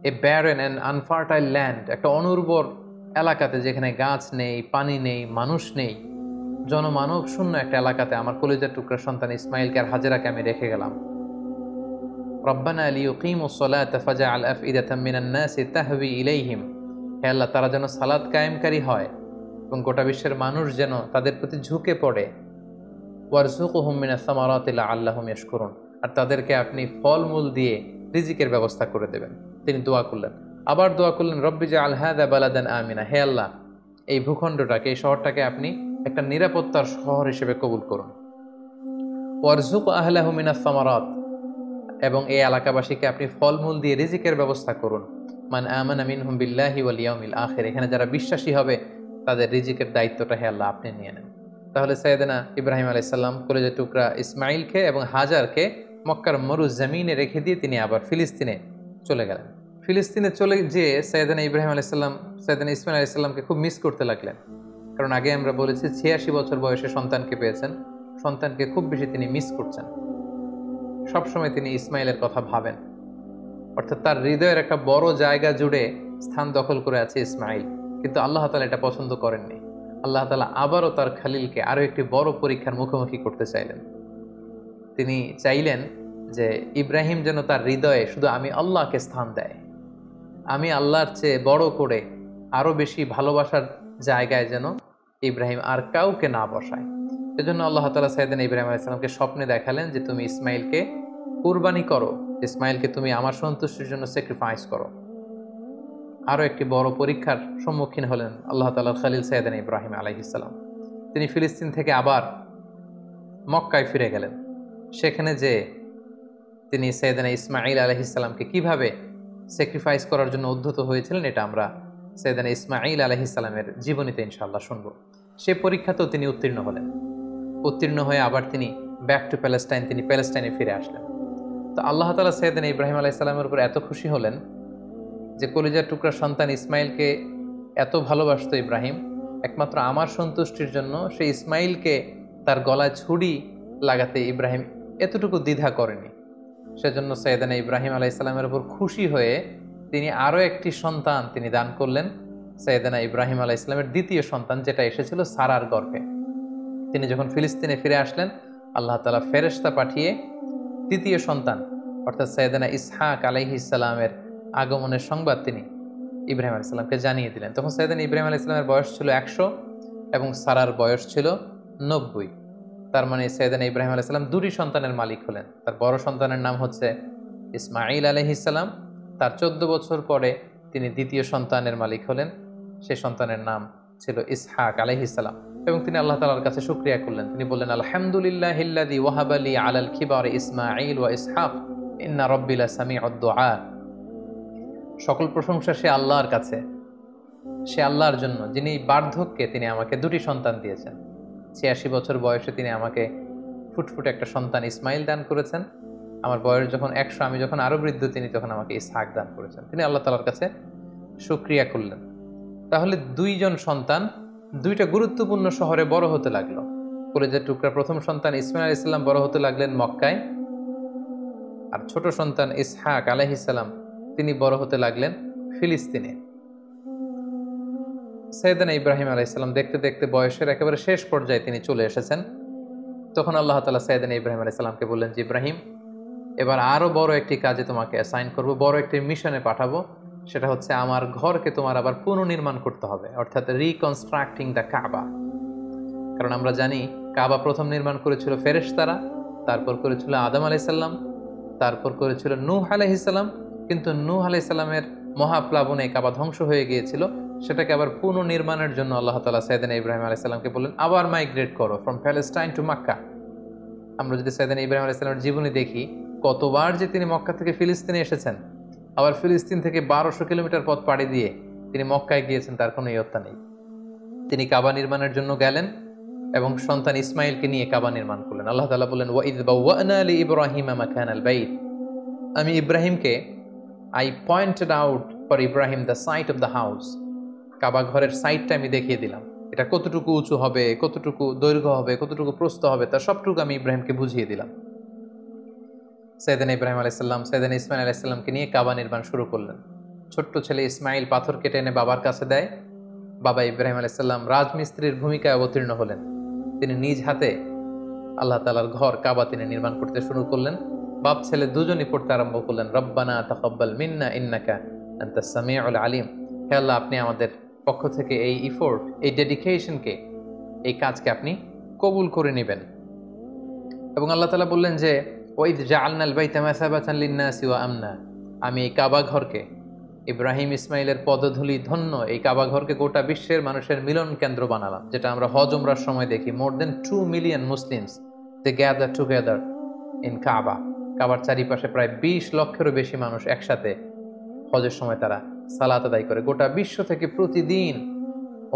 এ ব্যারেন অ্যান্ড আনফার্টাইল ল্যান্ড, একটা অনুর্বর এলাকাতে যেখানে গাছ নেই, পানি নেই, মানুষ নেই, জনমানব শূন্য একটা এলাকাতে আমার কলিজার টুকরা সন্তান ইসমাইলকে আর হাজেরাকে আমি রেখে গেলাম। রব্বানা লিয়ুকিমুস সালাতা ফাজআল আফইদাতাম মিনান নাসি তাহবি ইলাইহিম, হে আল্লাহ তারা যেন সালাত কায়েমকারী হয় এবং গোটা বিশ্বের মানুষ যেন তাদের প্রতি ঝুঁকে পড়ে। ওয়ারযুকহুম মিনাস সামারাতি লাআল্লাহুম ইয়াশকুরুন, আর তাদেরকে আপনি ফলমূল দিয়ে রিজিকের ব্যবস্থা করে দেবেন। তিনি দোয়া করলেন, আবার দোয়া করলেন, রব্বি জাআল হাযা বালাদান আমিনা, হে আল্লাহ এই ভূখণ্ডটাকে, এই শহরটাকে আপনি একটা নিরাপত্তার শহর হিসেবে কবুল করুন। ওয়ারযুক আহলাহু মিনাস সামারাত, এবং এই এলাকাবাসীকে আপনি ফলমূল দিয়ে রিজিকের ব্যবস্থা করুন। মান আমানা মিনহুম বিল্লাহি ওয়াল ইয়াউমিল আখির, এখানে যারা বিশ্বাসী হবে তাদের রিজিকের দায়িত্বটা হে আল্লাহ আপনি নিয়ে নেন। তাহলে সাইয়েদনা ইব্রাহিম আলাইহিস সালাম কলেজের টুকরা ইসমাইলকে এবং হাজারকে মক্কার মরু জমিনে রেখে দিয়ে তিনি আবার ফিলিস্তিনে চলে গেলেন। ফিলিস্তিনে চলে যেয়ে সাইয়েদনা ইব্রাহিম আলাইহিস সালাম সাইয়েদনা ইসমাইল আলাইহিস সালামকে খুব মিস করতে লাগলেন। কারণ আগে আমরা বলেছি 86 বছর বয়সে সন্তানকে পেয়েছেন, সন্তানকে খুব বেশি তিনি মিস করছেন। সবসময় তিনি ইসমাইলের কথা ভাবেন, অর্থাৎ তার হৃদয়ের একটা বড় জায়গা জুড়ে স্থান দখল করে আছে ইসমাইল। কিন্তু আল্লাহ তাআলা এটা পছন্দ করেননি। আল্লাহ তাআলা আবারও তার খালিলকে আরো একটি বড় পরীক্ষার মুখোমুখি করতে চাইলেন। তিনি চাইলেন যে ইব্রাহিম যেন তার হৃদয়ে শুধু আমি আল্লাহকে স্থান দেয়, আমি আল্লাহর চেয়ে বড় করে আরো বেশি ভালোবাসার জায়গায় যেন ইব্রাহিম আর কাউকে না বসায়। এজন্য আল্লাহ তাআলা সাইয়েদনা ইব্রাহিম আলাইহিস সালামকে স্বপ্নে দেখালেন যে তুমি ইসমাইলকে কুরবানি করো, ইসমাইলকে তুমি আমার সন্তুষ্টির জন্য স্যাক্রিফাইস করো। আরো একটি বড় পরীক্ষার সম্মুখীন হলেন আল্লাহ তাআলার খলিল সাইয়েদনা ইব্রাহিম আলাইহিস সালাম। তিনি ফিলিস্তিন থেকে আবার মক্কায় ফিরে গেলেন। সেখানে যে তিনি সাইয়েদনা ইসমাইল আলাইহিস সালামকে কিভাবে স্যাক্রিফাইস করার জন্য উদ্ধত হয়েছিলেন এটা আমরা সাইয়েদনা ইসমাইল আলাইহিস সালামের জীবনীতে ইনশাআল্লাহ শুনব। সে পরীক্ষাতেও তিনি উত্তীর্ণ হলেন। উত্তীর্ণ হয়ে আবার তিনি ব্যাক টু প্যালেস্টাইন, তিনি প্যালেস্টাইনে ফিরে আসলেন। তো আল্লাহ তাআলা সাইয়েদনা ইব্রাহিম আলাইহিস সালামের উপর এত খুশি হলেন যে কলিজার টুকরা সন্তান ইসমাইলকে এত ভালোবাসতো ইব্রাহিম, একমাত্র আমার সন্তুষ্টির জন্য সে ইসমাইলকে তার গলায় ছুরি লাগাতে ইব্রাহিম এতটুকু দ্বিধা করেনি। সেজন্য সাইয়েদনা ইব্রাহিম আলাইহিস সালামের উপর খুশি হয়ে তিনি আরো একটি সন্তান তিনি দান করলেন, সাইয়েদনা ইব্রাহিম আলাইহিস সালামের দ্বিতীয় সন্তান, যেটা এসেছিল সারার গর্ভে। তিনি যখন ফিলিস্তিনে ফিরে আসলেন, আল্লাহ তাআলা ফেরেশতা পাঠিয়ে তৃতীয় সন্তান অর্থাৎ সাইয়েদনা ইসহাক আলাইহিস সালামের আগমনের সংবাদ তিনি ইব্রাহিম আলাইহিস সালামকে জানিয়ে দিলেন। তখন সাইয়েদনা ইব্রাহিম আলাইহিস সালামের বয়স ছিল 100 এবং সারার বয়স ছিল 90। তার মানে সাইয়েদনা ইব্রাহিম আলাইহিস সালাম দুটি সন্তানের মালিক হলেন। তার বড় সন্তানের নাম হচ্ছে ইসমাঈল আলাইহিস সালাম, তার 14 বছর পরে তিনি দ্বিতীয় সন্তানের মালিক হলেন, সেই সন্তানের নাম ছিল ইসহাক আলাইহিস সালাম। এবং তিনি আল্লাহ তাআলার কাছে শুকরিয়া করলেন। তিনি বললেন, আলহামদুলিল্লাহিল্লাযী ওয়াহাবা লি আলাল কিবারি ইসমাঈল ওয়া ইসহাক ইন্না রাব্বি লাসামিউদ দুআ। সকল প্রশংসা সে আল্লাহর কাছে, সে আল্লাহর জন্য যিনি বার্ধক্যে তিনি আমাকে দুটি সন্তান দিয়েছেন। 86 বছর বয়সে তিনি আমাকে ফুটফুটে একটা সন্তান ইসমাইল দান করেছেন। আমার বয়স যখন 100, আমি যখন আরো বৃদ্ধ, তিনি তখন আমাকে ইসহাক দান করেছেন। তিনি আল্লাহ তাআলার কাছে শুকরিয়া করলেন। তাহলে দুইজন সন্তান দুইটা গুরুত্বপূর্ণ শহরে বড় হতে লাগলো। কলেজের টুকরা প্রথম সন্তান ইসমাইল আলাইহিস সালাম বড় হতে লাগলেন মক্কায়, আর ছোট সন্তান ইসহাক আলাইহিস সালাম তিনি বড় হতে লাগলেন ফিলিস্তিনে। সাইয়েদনা ইব্রাহিম আলাইহিস সালাম দেখতে দেখতে বয়সের একেবারে শেষ পর্যায়ে তিনি চলে এসেছেন। তখন আল্লাহ তাআলা সাইয়েদনা ইব্রাহিম আলাইহিস সালামকে বললেন যে ইব্রাহিম, এবার আরো বড় একটি কাজে তোমাকে অ্যাসাইন করব, বড় একটি মিশনে পাঠাবো। সেটা হচ্ছে আমার ঘরকে তোমার আবার পুনর্নির্মাণ করতে হবে, অর্থাৎ রিকনস্ট্রাক্টিং দ্য কাবা। কারণ আমরা জানি কাবা প্রথম নির্মাণ করেছিল ফেরেশতারা, তারপর করেছিল আদম আলাইহিস সালাম, তারপর করেছিল নূহ আলাইহিস সালাম। কিন্তু নূহ আলাইহিস সালামের মহাপ্লাবনে কাবা ধ্বংস হয়ে গিয়েছিল। সেটাকে আবার পুনর্নির্মাণের জন্য আল্লাহ তাআলা সাইয়েদনা ইব্রাহিম আলাইহিস সালামকে বললেন, আবার মাইগ্রেট করো ফ্রম প্যালেস্টাইন টু মক্কা। আমরা যদি সাইয়েদনা ইব্রাহিম আলাইহিস সালামের জীবনী দেখি, কতবার যে তিনি মক্কা থেকে ফিলিস্তিনে এসেছেন, আবার ফিলিস্তিন থেকে 1200 কিলোমিটার পথ পাড়ি দিয়ে তিনি মক্কায় গিয়েছেন, তার কোনো ইয়ত্তা নেই। তিনি কাবা নির্মাণের জন্য গেলেন এবং সন্তান ইসমাইলকে নিয়ে কাবা নির্মাণ করলেন। আল্লাহ তাআলা বলেন, ওয়াইদ বাওয়ানা লি ইব্রাহিমা মাকানাল বাইত, আমি ইব্রাহিমকে I pointed out for Ibrahim the site of the house, কাবা ঘরের সাইটটা আমি দেখিয়ে দিলাম। এটা কতটুকু উঁচু হবে, কতটুকু দৈর্ঘ্য হবে, কতটুকু প্রস্থ হবে, তার সবটুকু আমি ইব্রাহিমকে বুঝিয়ে দিলাম। সাইয়েদনা ইব্রাহিম আলাইহিস সালাম সাইয়েদনা ইসমাইল আলাইহিস সালামকে নিয়ে কাবা নির্মাণ শুরু করলেন। ছোট্ট ছেলে ইসমাইল পাথর কেটে এনে বাবার কাছে দেয়। বাবা ইব্রাহিম আলাইহিস সালাম রাজমিস্ত্রির ভূমিকায় অবতীর্ণ হলেন। তিনি নিজ হাতে আল্লাহ তাআলার ঘর কাবা তিনি নির্মাণ করতে শুরু করলেন। বাপ ছেলে দুজনই পড়তে আরম্ভ করলেন, রব্বানা তাকাব্বাল মিন্না ইন্নাকা আনতাস সামিউল আলিম। হে আল্লাহ, আপনি আমাদের পক্ষ থেকে এই ইফোর্ট, এই ডেডিকেশনকে, এই কাজকে আপনি কবুল করে নেবেন। এবং আল্লাহ তাআলা বললেন যে ওয়াইদ জাআলনাল বাইতা মাসাবাতান লিন-নাসি ওয়া আমনা, আমি এই কাবা ঘরকে, ইব্রাহিম ইসমাইলের পদধূলি ধন্য এই কাবা ঘরকে গোটা বিশ্বের মানুষের মিলন কেন্দ্র বানালাম। যেটা আমরা হজ উমরার সময় দেখি, more then 2 million Muslims they gather together in Kaaba. কাবার চারিপাশে প্রায় 20 লক্ষেরও বেশি মানুষ একসাথে হজের সময় তারা সালাত আদায় করে। গোটা বিশ্ব থেকে প্রতিদিন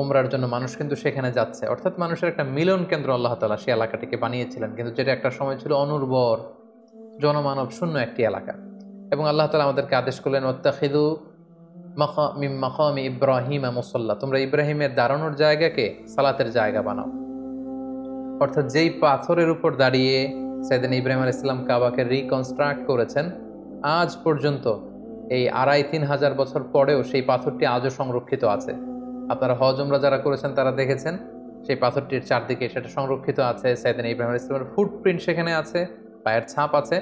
উমরার জন্য মানুষ কিন্তু সেখানে যাচ্ছে। অর্থাৎ মানুষের একটা মিলন কেন্দ্র আল্লাহ তাআলা সেই এলাকাটিকে বানিয়েছিলেন, কিন্তু যেটা একটা সময় ছিল অনুর্বর, জনমানব শূন্য একটি এলাকা। এবং আল্লাহ তাআলা আমাদেরকে আদেশ করলেন, ওয়াত্তাখিযু মিন মাকামি ইব্রাহিম মুসাল্লা, তোমরা ইব্রাহিমের দাঁড়ানোর জায়গাকে সালাতের জায়গা বানাও। অর্থাৎ যেই পাথরের উপর দাঁড়িয়ে সাইয়েদনা ইব্রাহিম আলাইহিস সালাম কাবাকে রিকনস্ট্রাক্ট করেছেন, আজ পর্যন্ত এই 2500-3000 হাজার বছর পরেও সেই পাথরটি আজও সংরক্ষিত আছে। আপনারা হজ উমরা যারা করেছেন তারা দেখেছেন সেই পাথরটির চারদিকে সেটা সংরক্ষিত আছে। সাইয়েদনা ইব্রাহিম আলাইহিস সালামের ফুটপ্রিন্ট সেখানে আছে, পায়ের ছাপ আছে।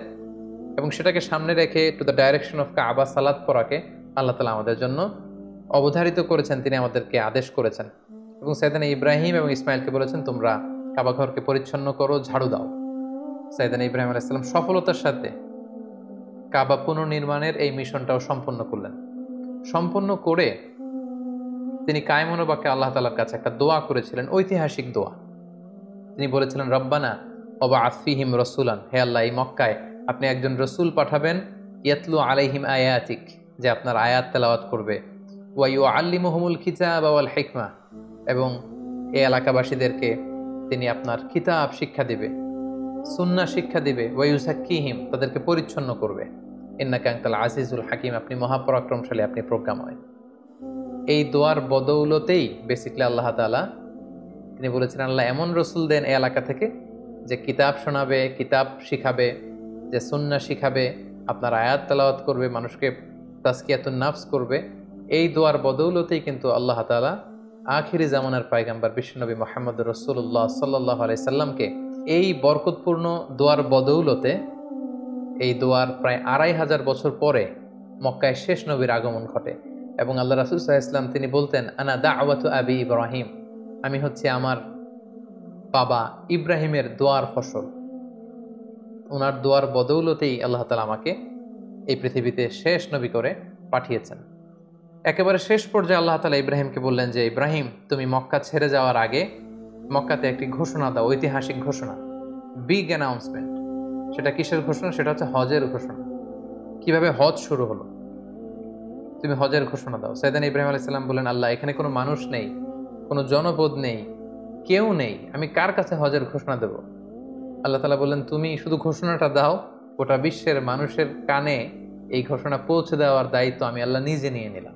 এবং সেটাকে সামনে রেখে টু দ্য ডাইরেকশন অফ কাবা সালাত পড়াকে আল্লাহ তাআলা আমাদের জন্য অবধারিত করেছেন, তিনি আমাদেরকে আদেশ করেছেন। এবং সাইয়েদনা ইব্রাহিম এবং ইসমাইলকে বলেছেন, তোমরা কাবা ঘরকে পরিচ্ছন্ন করো, ঝাড়ু দাও। সাইয়েদনা ইব্রাহিম আলাইহিস সালাম সফলতার সাথে কাবা পুনর্নির্মাণের এই মিশনটাও সম্পন্ন করলেন। সম্পন্ন করে তিনি কায়মনো বাক্যে আল্লাহ তাআলার কাছে একটা দোয়া করেছিলেন, ঐতিহাসিক দোয়া। তিনি বলেছিলেন, রব্বানা ওয়াবআথ ফীহিম রাসূলান, হে আল্লাহ, এই মক্কায় আপনি একজন রসুল পাঠাবেন, ইয়াতলু আলাইহিম আয়াতিক, যে আপনার আয়াত তেলাওয়াত করবে, ওয়া ইউআল্লিমুহুমুল কিতাবা ওয়াল হিকমা, এবং এই এলাকাবাসীদেরকে তিনি আপনার কিতাব শিক্ষা দিবে, সুন্নাহ শিক্ষা দিবে, ওয়া ইউযাক্কিহিম, তাদেরকে পরিচ্ছন্ন করবে, ইন্নাকা আনতাল আজিজুল হাকিম, আপনি মহাপরাক্রমশালী, আপনি প্রজ্ঞাময়। এই দোয়ার বদৌলতেই বেসিক্যালি আল্লাহ তাআলা তিনি বলেছেন, আল্লাহ এমন রসুল দেন এই এলাকা থেকে যে কিতাব শোনাবে, কিতাব শিখাবে, যে সুন্নাহ শিখাবে, আপনার আয়াত তেলাওয়াত করবে, মানুষকে তাজকিয়াতুন নাফস করবে। এই দোয়ার বদৌলতেই কিন্তু আল্লাহ তাআলা আখিরি জামানার পয়গম্বর বিশ্বনবী মুহাম্মদ রাসূলুল্লাহ সাল্লাল্লাহু আলাইহি সাল্লামকে এই বরকতপূর্ণ দোয়ার বদৌলতে, এই দোয়ার প্রায় 2500 বছর পরে মক্কায় শেষ নবীর আগমন ঘটে। এবং আল্লাহ রাসূল সাল্লাল্লাহু আলাইহি ওয়াসাল্লাম তিনি বলতেন, আনা দাওয়াতু আবি ইব্রাহিম, আমি হচ্ছে আমার বাবা ইব্রাহিমের দোয়ার ফসল। ওনার দোয়ার বদৌলতেই আল্লাহ তাআলা আমাকে এই পৃথিবীতে শেষ নবী করে পাঠিয়েছেন। একেবারে শেষ পর্যায়ে আল্লাহ তাআলা ইব্রাহিমকে বললেন যে, ইব্রাহিম, তুমি মক্কা ছেড়ে যাওয়ার আগে মক্কাতে একটি ঘোষণা দাও, ঐতিহাসিক ঘোষণা, বিগ অ্যানাউন্সমেন্ট। সেটা কিসের ঘোষণা? সেটা হচ্ছে হজের ঘোষণা। কিভাবে হজ শুরু হলো, তুমি হজের ঘোষণা দাও। সাইয়েদনা ইব্রাহিম আলাইহিস সালাম বললেন, আল্লাহ, এখানে কোনো মানুষ নেই, কোনো জনপদ নেই, কেউ নেই, আমি কার কাছে হজের ঘোষণা দেব? আল্লাহ তাআলা বললেন, তুমি শুধু ঘোষণাটা দাও, গোটা বিশ্বের মানুষের কানে এই ঘোষণা পৌঁছে দেওয়ার দায়িত্ব আমি আল্লাহ নিজে নিয়ে নিলাম।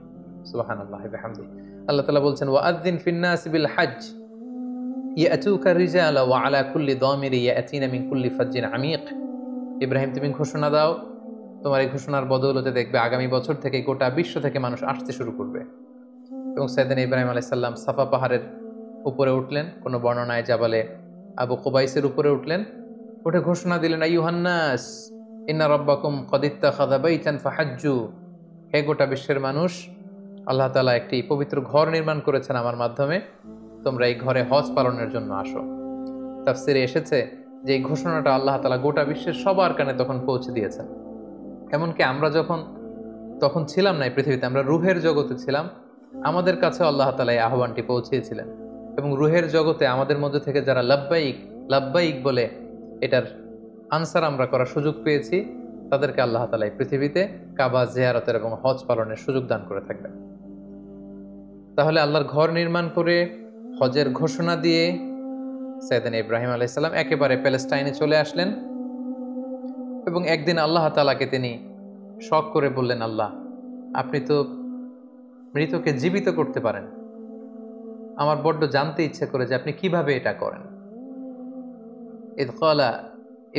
সুবহানাল্লাহি ওয়া বিহামদিহি। আল্লাহ তাআলা বলছেন, ওয়াআযযিন ফিন-নাসি বিল হজ্জ ইয়াতুকা রিজালা ওয়া আলা কুল্লি দামিরি ইয়াতিনা মিন কুল্লি ফাজ্জিন আমিক। ইব্রাহিম, তুমি ঘোষণা দাও, তোমার এই ঘোষণার বদৌলতে দেখবে আগামী বছর থেকে গোটা বিশ্ব থেকে মানুষ আসতে শুরু করবে। এবং সাইয়েদনা ইব্রাহিম আলাইহিস সালাম সাফা পাহাড়ের উপরে উঠলেন, কোনো বর্ণনায় জাবালে আবু কুবাইসের উপরে উঠলেন, উঠে ঘোষণা দিলেন, আইয়ুহান নাস ইন্না রাব্বাকুম ক্বাদ ইত্তাখাযা বাইতান ফাহাজ্জু, হে গোটা বিশ্বের মানুষ, আল্লাহ তাআলা একটি পবিত্র ঘর নির্মাণ করেছেন আমার মাধ্যমে, তোমরা এই ঘরে হজ পালনের জন্য আসো। তাফসিরে এসেছে যে এই ঘোষণাটা আল্লাহ তাআলা গোটা বিশ্বের সবার কানে তখন পৌঁছে দিয়েছেন। এমনকি আমরা তখন ছিলাম না এই পৃথিবীতে, আমরা রুহের জগতে ছিলাম, আমাদের কাছে আল্লাহ তাআলা এই আহ্বানটি পৌঁছিয়েছিলেন। এবং রুহের জগতে আমাদের মধ্যে থেকে যারা লাব্বাইক লাব্বাইক বলে এটার আনসার আমরা করার সুযোগ পেয়েছি, তাদেরকে আল্লাহ তাআলা এই পৃথিবীতে কাবা জিয়ারতের এবং হজ পালনের সুযোগ দান করে থাকবেন। তাহলে আল্লাহর ঘর নির্মাণ করে হজের ঘোষণা দিয়ে সাইয়েদনা ইব্রাহিম আলাইহিস সালাম একেবারে প্যালেস্টাইনে চলে আসলেন। এবং একদিন আল্লাহ তাআলাকে তিনি শখ করে বললেন, আল্লাহ, আপনি তো মৃতকে জীবিত করতে পারেন, আমার বড্ড জানতে ইচ্ছে করে যে আপনি কিভাবে এটা করেন। ইয ক্বালা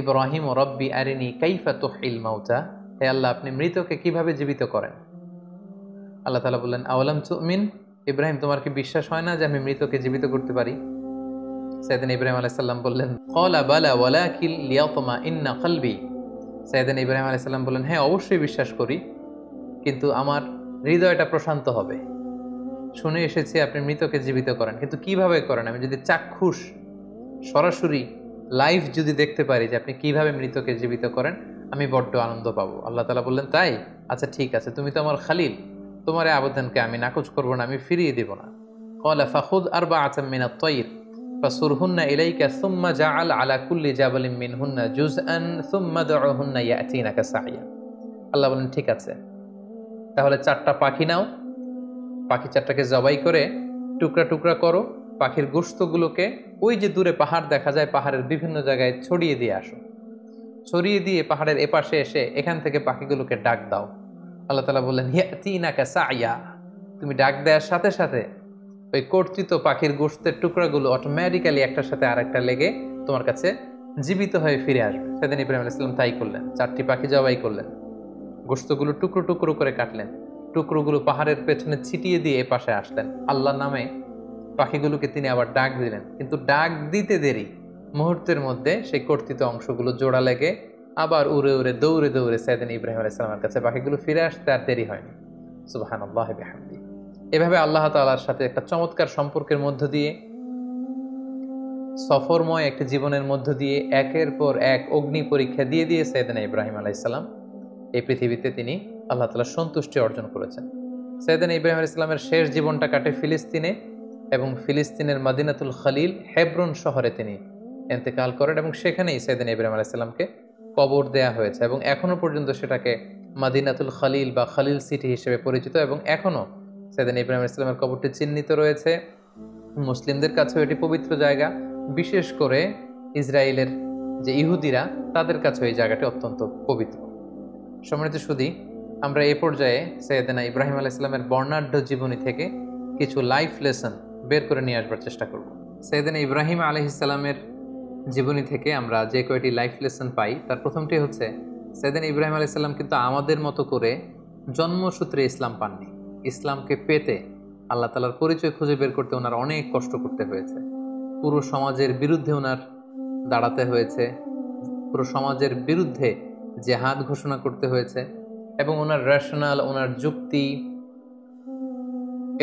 ইব্রাহিম রাব্বি আরিনি কাইফা তুহয়িল মাউতা, হে আল্লাহ, আপনি মৃতকে কিভাবে জীবিত করেন? আল্লাহ তাআলা বললেন, আওয়ালাম তুমিন, ইব্রাহিম, তোমার কি বিশ্বাস হয় না যে আমি মৃতকে জীবিত করতে পারি? সাইয়েদনা ইব্রাহিম আলাইহিস সালাম বললেন, ক্বালা বালা ওয়ালাকিন লিয়াতমাইন্না কলবি। সাইয়েদনা ইব্রাহিম আলাইহিস সালাম বললেন, হ্যাঁ অবশ্যই বিশ্বাস করি, কিন্তু আমার হৃদয়টা প্রশান্ত হবে। শুনে এসেছি আপনি মৃতকে জীবিত করেন, কিন্তু কিভাবে করেন? আমি যদি চাক্ষুষ সরাসরি লাইভ যদি দেখতে পারি যে আপনি কিভাবে মৃতকে জীবিত করেন, আমি বড্ড আনন্দ পাবো। আল্লাহ তাআলা বললেন, তাই? আচ্ছা ঠিক আছে, তুমি তো আমার খালিল, তোমার এই আবেদনকে আমি নাকচ করবো না, আমি ফিরিয়ে দিব না। ক্বালা ফাখুয আরবাআতাম মিনাত তায়র ফাসুরহুন্না ইলাইকা সুম্মা জাআল আলা কুল্লি জাবালিন মিনহুন্না জুজআন সুম্মা দুউহুন্না ইয়াতিনাকা সাইয়া। আল্লাহ বলেন, ঠিক আছে, তাহলে 4টা পাখি নাও, পাখি 4টাকে জবাই করে টুকরা টুকরা করো, পাখির গোশতগুলোকে ওই যে দূরে পাহাড় দেখা যায়, পাহাড়ের বিভিন্ন জায়গায় ছড়িয়ে দিয়ে আসো, ছড়িয়ে দিয়ে পাহাড়ের এপাশে এসে এখান থেকে পাখিগুলোকে ডাক দাও। আল্লাহ তাআলা বললেন, ইয়াতিনাকা সাইয়া, তুমি ডাক দেওয়ার সাথে সাথে ওই কর্তৃত পাখির গোশতের টুকরাগুলো অটোমেটিক্যালি একটার সাথে আরেকটা লেগে তোমার কাছে জীবিত হয়ে ফিরে আসবে। সেদিন ইব্রাহিম আলাইহিস সালাম তাই করলেন, 4টি পাখি জবাই করলেন, গোশতগুলো টুকরো টুকরো করে কাটলেন, টুকরোগুলো পাহাড়ের পেছনে ছিটিয়ে দিয়ে এ পাশে আসলেন। আল্লাহর নামে পাখিগুলোকে তিনি আবার ডাক দিলেন, কিন্তু ডাক দিতে দেরি, মুহূর্তের মধ্যে সেই কর্তৃত অংশগুলো জোড়া লেগে আবার উড়ে উড়ে দৌড়ে দৌড়ে সাইয়েদনা ইব্রাহিম আলাইহিস সালামের কাছে পাখিগুলো ফিরে আসতে আর দেরি হয়নি। সুবহানাল্লাহি ওয়া বিহামদিহি। এভাবে আল্লাহ তাআলার সাথে একটা চমৎকার সম্পর্কের মধ্য দিয়ে, সফরময় একটি জীবনের মধ্য দিয়ে একের পর এক অগ্নি পরীক্ষা দিয়ে দিয়ে সাইয়েদনা ইব্রাহিম আলাইহিস সালাম এই পৃথিবীতে তিনি আল্লাহ তাআলার সন্তুষ্টি অর্জন করেছেন। সাইয়েদনা ইব্রাহিম আলাইহিস সালামের শেষ জীবনটা কাটে ফিলিস্তিনে, এবং ফিলিস্তিনের মদিনাতুল খলিল হেব্রন শহরে তিনি ইন্তেকাল করেন, এবং সেখানেই সাইয়েদনা ইব্রাহিম আলাইহিস সালামকে কবর দেয়া হয়েছে, এবং এখনো পর্যন্ত সেটাকে মদিনাতুল খলিল বা খলিল সিটি হিসেবে পরিচিত, এবং এখনো সাইয়েদনা ইব্রাহিম আলাইহিস সালামের কবরটি চিহ্নিত রয়েছে। মুসলিমদের কাছেও এটি পবিত্র জায়গা, বিশেষ করে ইসরায়েলের যে ইহুদিরা, তাদের কাছেও এই জায়গাটি অত্যন্ত পবিত্র। সম্মানিত সুধী, আমরা এই পর্যায়ে সাইয়েদনা ইব্রাহিম আলাইহিস সালামের বর্ণাঢ্য জীবনী থেকে কিছু লাইফ লেসন বের করে নিয়ে আসবার চেষ্টা করব। সাইয়েদনা ইব্রাহিম আলাইহিস সালামের জীবনী থেকে আমরা যে কয়টি লাইফ লেসন পাই, তার প্রথমটি হচ্ছে, সাইয়েদনা ইব্রাহিম আলাইহিস সালাম কিন্তু আমাদের মতো করে জন্মসূত্রে ইসলাম পাননি। ইসলামকে পেতে, আল্লাহ তাআলার পরিচয় খুঁজে বের করতে ওনার অনেক কষ্ট করতে হয়েছে। পুরো সমাজের বিরুদ্ধে ওনার দাঁড়াতে হয়েছে, পুরো সমাজের বিরুদ্ধে জেহাদ ঘোষণা করতে হয়েছে, এবং ওনার রেশনাল, ওনার যুক্তি,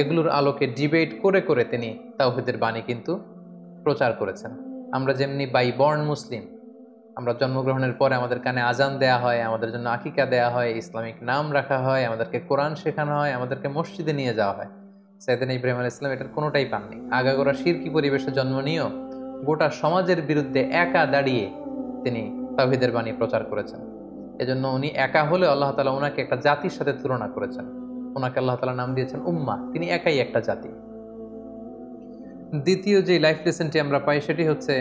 এগুলোর আলোকে ডিবেট করে করে তিনি তাওহীদের বাণী কিন্তু প্রচার করেছেন। আমরা যেমনি বাই বর্ন মুসলিম, আমরা জন্মগ্রহণের পরে আমাদের কানে আজান দেয়া হয়, আমাদের জন্য আকিকা দেয়া হয়, ইসলামিক নাম রাখা হয়, আমাদেরকে কোরআন শেখানো হয়, আমাদেরকে মসজিদে নিয়ে যাওয়া হয়। সাইয়েদনা ইব্রাহিম আলাইহিস সালাম এটার কোনোটাই পাননি। আগাগোড়া শিরকি পরিবেশে জন্ম নিয়েও গোটা সমাজের বিরুদ্ধে একা দাঁড়িয়ে তিনি তাওহীদের বাণী প্রচার করেছেন। এজন্য উনি একা হলে আল্লাহ তাআলা ওনাকে একটা জাতির সাথে তুলনা করেছেন। ওনাকে আল্লাহ তাআলা নাম দিয়েছেন উম্মাহ, তিনি একাই একটা জাতি। দ্বিতীয় যে লাইফ লেসনটি আমরা পাই, সেটি হচ্ছে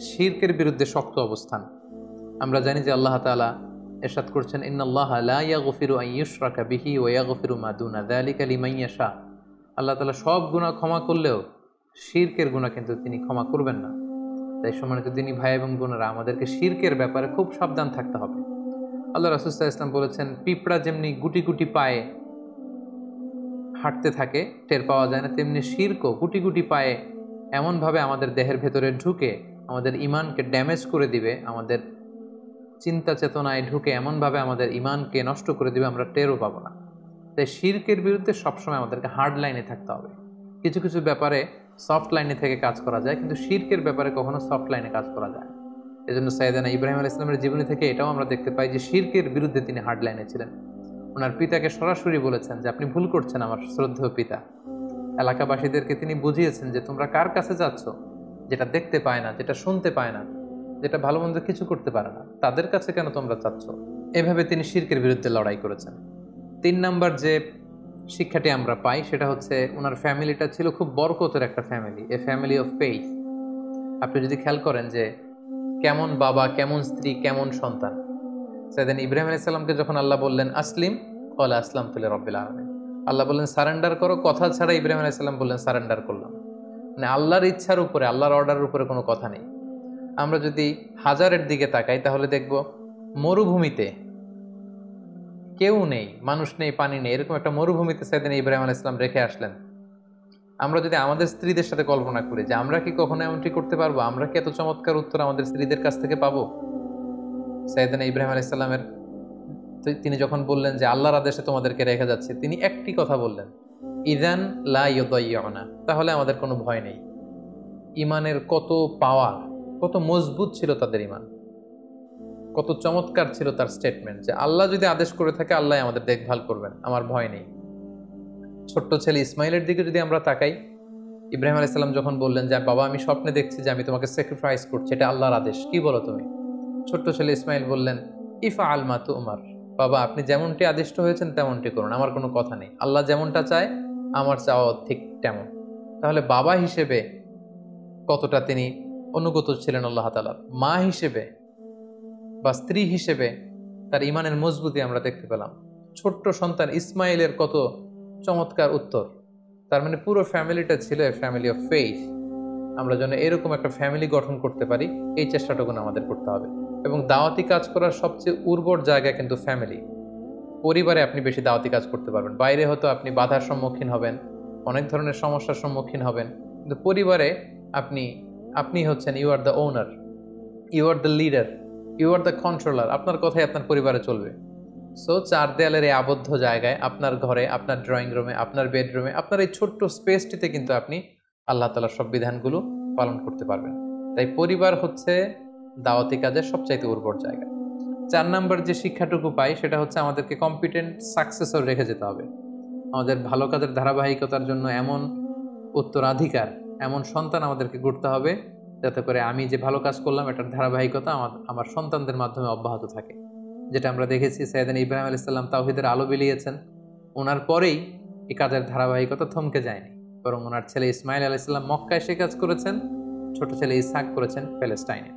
শিরকের বিরুদ্ধে শক্ত অবস্থান। আমরা জানি যে আল্লাহ তাআলা ইরশাদ করছেন, ইন্নাল্লাহা লা ইয়াগফিরু আন ইউশরাকা বিহি ওয়া ইয়াগফিরু মা দুনা যালিকা লিমান ইয়াশা। আল্লাহ তাআলা সব গুনাহ ক্ষমা করলেও শিরকের গুনাহ কিন্তু তিনি ক্ষমা করবেন না। তাই সম্মানিত দিনী ভাই এবং বোনেরা, আমাদেরকে শিরকের ব্যাপারে খুব সাবধান থাকতে হবে। আল্লাহ রাসূল সাল্লাল্লাহু আলাইহি ওয়াসাল্লাম বলেছেন, পিঁপড়া যেমনি গুটি গুটি পায়ে হাঁটতে থাকে, টের পাওয়া যায় না, তেমনি শিরকও গুটি গুটি পায়ে এমনভাবে আমাদের দেহের ভেতরে ঢুকে আমাদের ইমানকে ড্যামেজ করে দিবে, আমাদের চিন্তা চেতনায় ঢুকে এমনভাবে আমাদের ইমানকে নষ্ট করে দিবে, আমরা টেরও পাবো না। তাই শিরকের বিরুদ্ধে সবসময় আমাদেরকে হার্ড লাইনে থাকতে হবে। কিছু কিছু ব্যাপারে সফট লাইনে থেকে কাজ করা যায়, কিন্তু শিরকের ব্যাপারে কখনো সফট লাইনে কাজ করা যায় না। এজন্য সাইয়েদনা ইব্রাহিম আলাইহিস সালামের জীবনী থেকে এটাও আমরা দেখতে পাই যে শিরকের বিরুদ্ধে তিনি হার্ড লাইনে ছিলেন। ওনার পিতাকে সরাসরি বলেছেন যে, আপনি ভুল করছেন আমার শ্রদ্ধেয় পিতা। এলাকাবাসীদেরকে তিনি বুঝিয়েছেন যে, তোমরা কার কাছে যাচ্ছ, যেটা দেখতে পায় না, যেটা শুনতে পায় না, যেটা ভালো মন্দ কিছু করতে পারে না, তাদের কাছে কেন তোমরা চাচ্ছ? এভাবে তিনি শিরকের বিরুদ্ধে লড়াই করেছেন। 3 নাম্বার যে শিক্ষাটি আমরা পাই, সেটা হচ্ছে ওনার ফ্যামিলিটা ছিল খুব বরকতের একটা family, A family of faith. আপনি যদি খেয়াল করেন যে কেমন বাবা, কেমন স্ত্রী, কেমন সন্তান। সাইয়েদনা ইব্রাহিম আলাইহিস সালামকে যখন আল্লাহ বললেন আসলিম, ক্বালা আসলামতু লিরাব্বিল আলামিন, আল্লাহ বললেন সারেন্ডার করো, কথা ছাড়া ইব্রাহিম আলাইহিস সালাম বললেন সারেন্ডার করলাম। মানে আল্লাহর ইচ্ছার উপরে, আল্লাহর অর্ডারের উপরে কোনো কথা নেই। আমরা যদি হাজারের দিকে তাকাই, তাহলে দেখব মরুভূমিতে কেউ নেই, মানুষ নেই, পানি নেই, এরকম একটা মরুভূমিতে সাইয়েদনা ইব্রাহিম আলাইহিস সালাম রেখে আসলেন আমরা যদি আমাদের স্ত্রীদের সাথে কল্পনা করি যে আমরা কি কখনো এমনটি করতে পারবো, আমরা কি এত চমৎকার উত্তর আমাদের স্ত্রীদের কাছ থেকে পাবো? সাইয়েদনা ইব্রাহিম আলাইহিস সালামের তিনি যখন বললেন যে আল্লাহর আদেশে তোমাদেরকে রেখে যাচ্ছে, তিনি একটি কথা বললেন, ইযান লা ইউদাইয়ুনা, তাহলে আমাদের কোনো ভয় নেই। ইমানের কত পাওয়ার, কত মজবুত ছিল তাদের ইমান, কত চমৎকার ছিল তার স্টেটমেন্ট যে আল্লাহ যদি আদেশ করে থাকে আল্লাহ আমাদের দেখভাল করবেন, আমার ভয় নেই। ছোট্ট ছেলে ইসমাইলের দিকে যদি আমরা তাকাই, ইব্রাহিম আলাইহিস সালাম যখন বললেন যে বাবা আমি স্বপ্নে দেখছি যে আমি তোমাকে স্যাক্রিফাইস করছি, এটা আল্লাহর আদেশ, কি বলো তুমি? ছোট্ট ছেলে ইসমাইল বললেন, ইফআল মা তুমার, বাবা আপনি যেমনটি আদিষ্ট হয়েছেন তেমনটি করুন, আমার কোনো কথা নেই, আল্লাহ যেমনটা চায় আমার চাওয়া ঠিক তেমন। তাহলে বাবা হিসেবে কতটা তিনি অনুগত ছিলেন আল্লাহ তাআলার, মা হিসেবে বা স্ত্রী হিসেবে তার ইমানের মজবুতি আমরা দেখতে পেলাম। ছোট্ট সন্তান ইসমাইলের কত চমৎকার উত্তর। তার মানে পুরো ফ্যামিলিটা ছিল ফ্যামিলি অফ ফেইথ। আমরা যেন এরকম একটা ফ্যামিলি গঠন করতে পারি, এই চেষ্টাটুকু আমাদের করতে হবে। এবং দাওয়াতি কাজ করার সবচেয়ে উর্বর জায়গা কিন্তু ফ্যামিলি। পরিবারে আপনি বেশি দাওয়াতি কাজ করতে পারবেন, বাইরে হয়তো আপনি বাধার সম্মুখীন হবেন, অনেক ধরনের সমস্যার সম্মুখীন হবেন, কিন্তু পরিবারে আপনি হচ্ছেন you are the owner, you are the leader, you are the controller, আপনার কথাই আপনার পরিবারে চলবে। সো চার দেয়ালের এই আবদ্ধ জায়গায়, আপনার ঘরে, আপনার ড্রয়িং রুমে, আপনার বেডরুমে, আপনার এই ছোট্ট স্পেসটিতে কিন্তু আপনি আল্লাহ তাআলার সব বিধানগুলো পালন করতে পারবেন। তাই পরিবার হচ্ছে দাওয়াতি কাজের সবচাইতে উর্বর জায়গা। 4 নাম্বার যে শিক্ষাটুকু পাই সেটা হচ্ছে আমাদেরকে কম্পিটেন্ট সাকসেসর রেখে যেতে হবে। আমাদের ভালো কাজের ধারাবাহিকতার জন্য এমন উত্তরাধিকার, এমন সন্তান আমাদেরকে গড়তে হবে যাতে করে আমি যে ভালো কাজ করলাম এটার ধারাবাহিকতা আমার সন্তানদের মাধ্যমে অব্যাহত থাকে। যেটা আমরা দেখেছি সাইয়েদনা ইব্রাহিম আলাইহিস সালাম তাওহীদের আলো বিলিয়েছেন, ওনার পরেই এই কাজের ধারাবাহিকতা থমকে যায়নি, বরং ওনার ছেলে ইসমাইল আলাইহিস সালাম মক্কায় সে কাজ করেছেন, ছোট ছেলে ইসহাক করেছেন প্যালেস্টাইনে।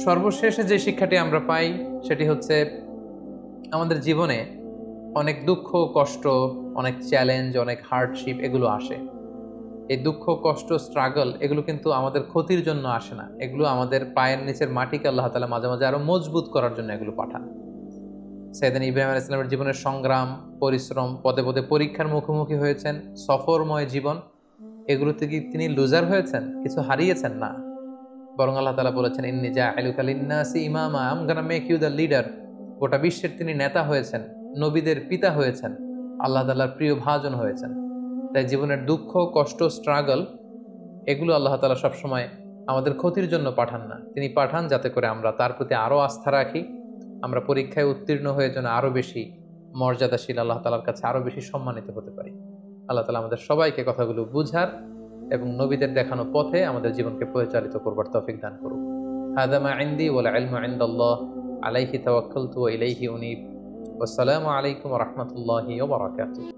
সর্বশেষে যে শিক্ষাটি আমরা পাই সেটি হচ্ছে আমাদের জীবনে অনেক দুঃখ কষ্ট, অনেক চ্যালেঞ্জ, অনেক হার্ডশিপ এগুলো আসে। এই দুঃখ কষ্ট স্ট্রাগল এগুলো কিন্তু আমাদের ক্ষতির জন্য আসে না, এগুলো আমাদের পায়ের নিচের মাটিকে আল্লাহ তাআলা মাঝে মাঝে আরো মজবুত করার জন্য এগুলো পাঠান। সাইয়েদনা ইব্রাহিম আলাইহিস সালামের জীবনের সংগ্রাম, পরিশ্রম, পদে পদে পরীক্ষার মুখোমুখি হয়েছেন, সফরময় জীবন, এগুলোতে কি তিনি লুজার হয়েছেন, কিছু হারিয়েছেন? না, বরং আল্লাহ তাআলা বলেছেন ইন্নী জাইলুকা লিন-নাসি ইমামা, I am gonna make you the leader. গোটা বিশ্বের তিনি নেতা হয়েছেন, নবীদের পিতা হয়েছেন, আল্লাহ তাআলার প্রিয় ভাজন হয়েছেন। তাই জীবনের দুঃখ কষ্ট স্ট্রাগল এগুলো আল্লাহ তাআলা সবসময় আমাদের ক্ষতির জন্য পাঠান না, তিনি পাঠান যাতে করে আমরা তার প্রতি আরও আস্থা রাখি, আমরা পরীক্ষায় উত্তীর্ণ হয়ে যেন আরও বেশি মর্যাদাশীল, আল্লাহ তাআলার কাছে আরও বেশি সম্মানিত হতে পারি। আল্লাহ তাআলা আমাদের সবাইকে কথাগুলো বুঝার এবং নবীদের দেখানো পথে আমাদের জীবনকে পরিচালিত করবার তৌফিক দান করুন। হাদা মা ইনদি ওয়াল ইলমু ইনদাল্লাহ, আলাইহি তাওয়াক্কালতু ওয়া ইলাইহি উনীব। ওয়াসসালামু আলাইকুম ওয়া রাহমাতুল্লাহি ওয়া বারাকাতুহু।